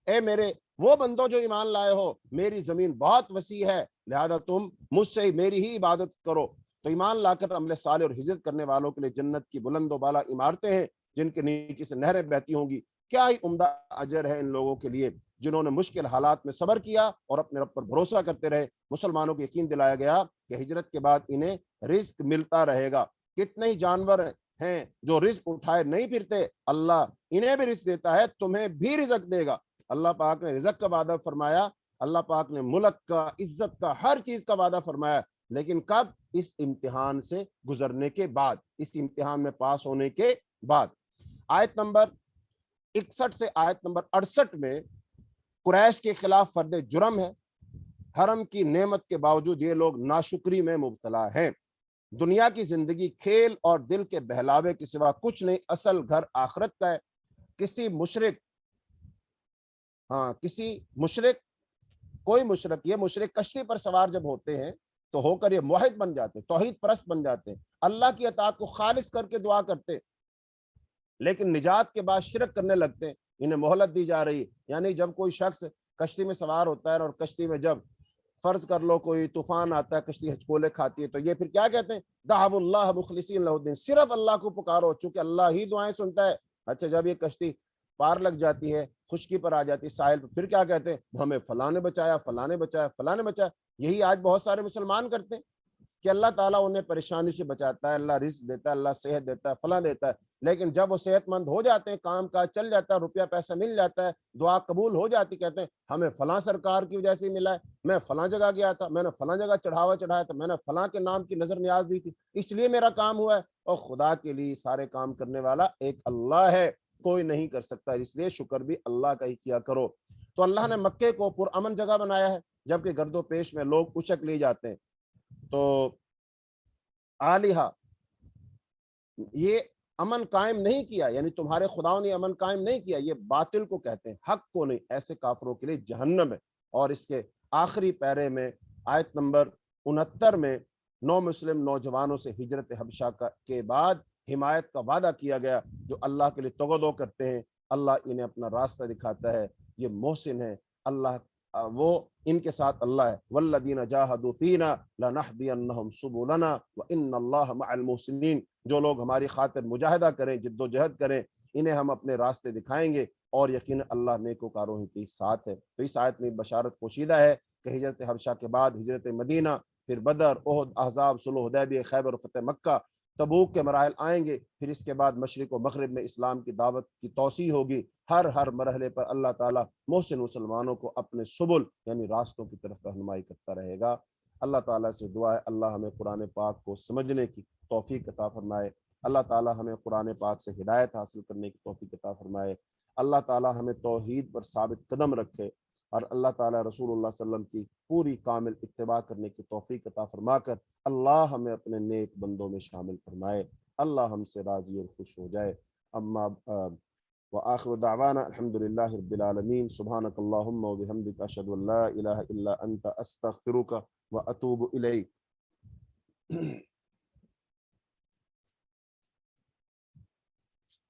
اے میرے وہ بندو جو ایمان لائے ہو، میری زمین بہت وسیع ہے، لہذا تم مجھ سے میری ہی عبادت کرو۔ تو ایمان لا کر عمل صالح اور ہجرت کرنے والوں کے لیے جنت کی بلند و بالا عمارتیں ہیں جن کے نیچے سے نہریں بہتی ہوں گی، کیا ہی عمدہ اجر ہے ان لوگوں کے لیے۔ جنہوں نے مشکل حالات میں صبر کیا اور اپنے رب پر بھروسہ کرتے رہے۔ مسلمانوں کو یقین دلایا گیا کہ ہجرت کے بعد انہیں رزق ملتا رہے گا۔ کتنے ہی جانور ہیں جو رزق اٹھائے نہیں پھرتے، اللہ انہیں بھی رزق دیتا ہے، تمہیں بھی رزق دے گا۔ اللہ پاک نے رزق کا وعدہ فرمایا، اللہ پاک نے ملک کا، عزت کا، ہر چیز کا وعدہ فرمایا، لیکن کب؟ اس امتحان سے گزرنے کے بعد، اس امتحان میں پاس ہونے کے بعد۔ آیت نمبر 61 سے آیت نمبر 68 میں قریش کے خلاف فرد جرم ہے۔ حرم کی نعمت کے باوجود یہ لوگ ناشکری میں مبتلا ہیں۔ دنیا کی زندگی کھیل اور دل کے بہلاوے کے سوا کچھ نہیں، اصل گھر آخرت کا ہے۔ کسی مشرک کوئی مشرک، یہ مشرک کشتی پر سوار جب ہوتے ہیں تو ہو کر یہ موحد بن جاتے، توحید پرست بن جاتے ہیں، اللہ کی اطاعت کو خالص کر کے دعا کرتے، لیکن نجات کے بعد شرک کرنے لگتے ہیں۔ انہیں مہلت دی جا رہی ہے، یعنی جب کوئی شخص کشتی میں سوار ہوتا ہے اور کشتی میں جب فرض کر لو کوئی طوفان آتا ہے، کشتی ہچکولے کھاتی ہے، تو یہ پھر کیا کہتے ہیں؟ دعوا اللہ مخلصین لہ الدین، صرف اللہ کو پکارو، چونکہ اللہ ہی دعائیں سنتا ہے۔ اچھا، جب یہ کشتی پار لگ جاتی ہے، خشکی پر آ جاتی ہے ساحل پر، پھر کیا کہتے ہیں؟ ہمیں فلاں نے بچایا، فلاں نے بچایا، فلاں نے بچایا۔ یہی آج بہت سارے مسلمان کرتے ہیں کہ اللہ تعالیٰ انہیں پریشانی سے بچاتا ہے، اللہ رزق دیتا ہے، اللہ صحت دیتا ہے، فلاں دیتا ہے، لیکن جب وہ صحت مند ہو جاتے ہیں، کام کاج چل جاتا ہے، روپیہ پیسہ مل جاتا ہے، دعا قبول ہو جاتی، کہتے ہیں ہمیں فلاں سرکار کی وجہ سے ملا ہے، میں فلاں جگہ گیا تھا، میں نے فلاں جگہ چڑھاوا چڑھایا تھا، میں نے فلاں کے نام کی نظر نیاز دی تھی، اس لیے میرا کام ہوا ہے۔ اور خدا کے لیے سارے کام کرنے والا ایک اللہ ہے، کوئی نہیں کر سکتا، اس لیے شکر بھی اللہ کا ہی کیا کرو۔ تو اللہ نے مکے کو پرامن جگہ بنایا ہے، جبکہ گرد و پیش میں لوگ اچک لیے جاتے ہیں۔ تو آلیہ، یہ امن قائم نہیں کیا، یعنی تمہارے خداؤں نے امن قائم نہیں کیا، یہ باطل کو کہتے ہیں، حق کو نہیں۔ ایسے کافروں کے لیے جہنم ہے۔ اور اس کے آخری پیرے میں آیت نمبر 69 میں نو مسلم نوجوانوں سے ہجرت حبشہ کے بعد حمایت کا وعدہ کیا گیا، جو اللہ کے لیے تغدو کرتے ہیں، اللہ انہیں اپنا راستہ دکھاتا ہے، یہ محسن ہے، اللہ وہ ان کے ساتھ اللہ ہے۔ والذین جاہدوا فینا لنہدینہم سبلنا وان اللہ مع المحسنین، جو لوگ ہماری خاطر مجاہدہ کریں، جد و جہد کریں، انہیں ہم اپنے راستے دکھائیں گے، اور یقینا اللہ نیکوکاروں کے ساتھ ہے۔ تو اس آیت میں بشارت پوشیدہ ہے کہ ہجرت حبشہ کے بعد ہجرت مدینہ، پھر بدر، احد، احزاب، صلح حدیبیہ، خیبر و فتح مکہ، تبوک کے مراحل آئیں گے، پھر اس کے بعد مشرق و مغرب میں اسلام کی دعوت کی توسیع ہوگی۔ ہر مرحلے پر اللہ تعالیٰ محسن مسلمانوں کو اپنے سبل یعنی راستوں کی طرف رہنمائی کرتا رہے گا۔ اللہ تعالیٰ سے دعا ہے اللہ ہمیں قرآن پاک کو سمجھنے کی توفیق عطا فرمائے، اللہ تعالیٰ ہمیں قرآن پاک سے ہدایت حاصل کرنے کی توفیق عطا فرمائے، اللہ تعالیٰ ہمیں توحید پر ثابت قدم رکھے، اور اللہ تعالیٰ رسول اللہ صلی اللہ علیہ وسلم کی پوری کامل اتباع کرنے کی توفیق عطا فرما کر اللہ ہمیں اپنے نیک بندوں میں شامل فرمائے، اللہ ہم سے راضی اور خوش ہو جائے۔ اما وآخر دعوانا الحمد لله رب العالمين، سبحانك اللهم وبحمدك أشهد أن لا إله إلا أنت أستغفرك وأتوب إليك۔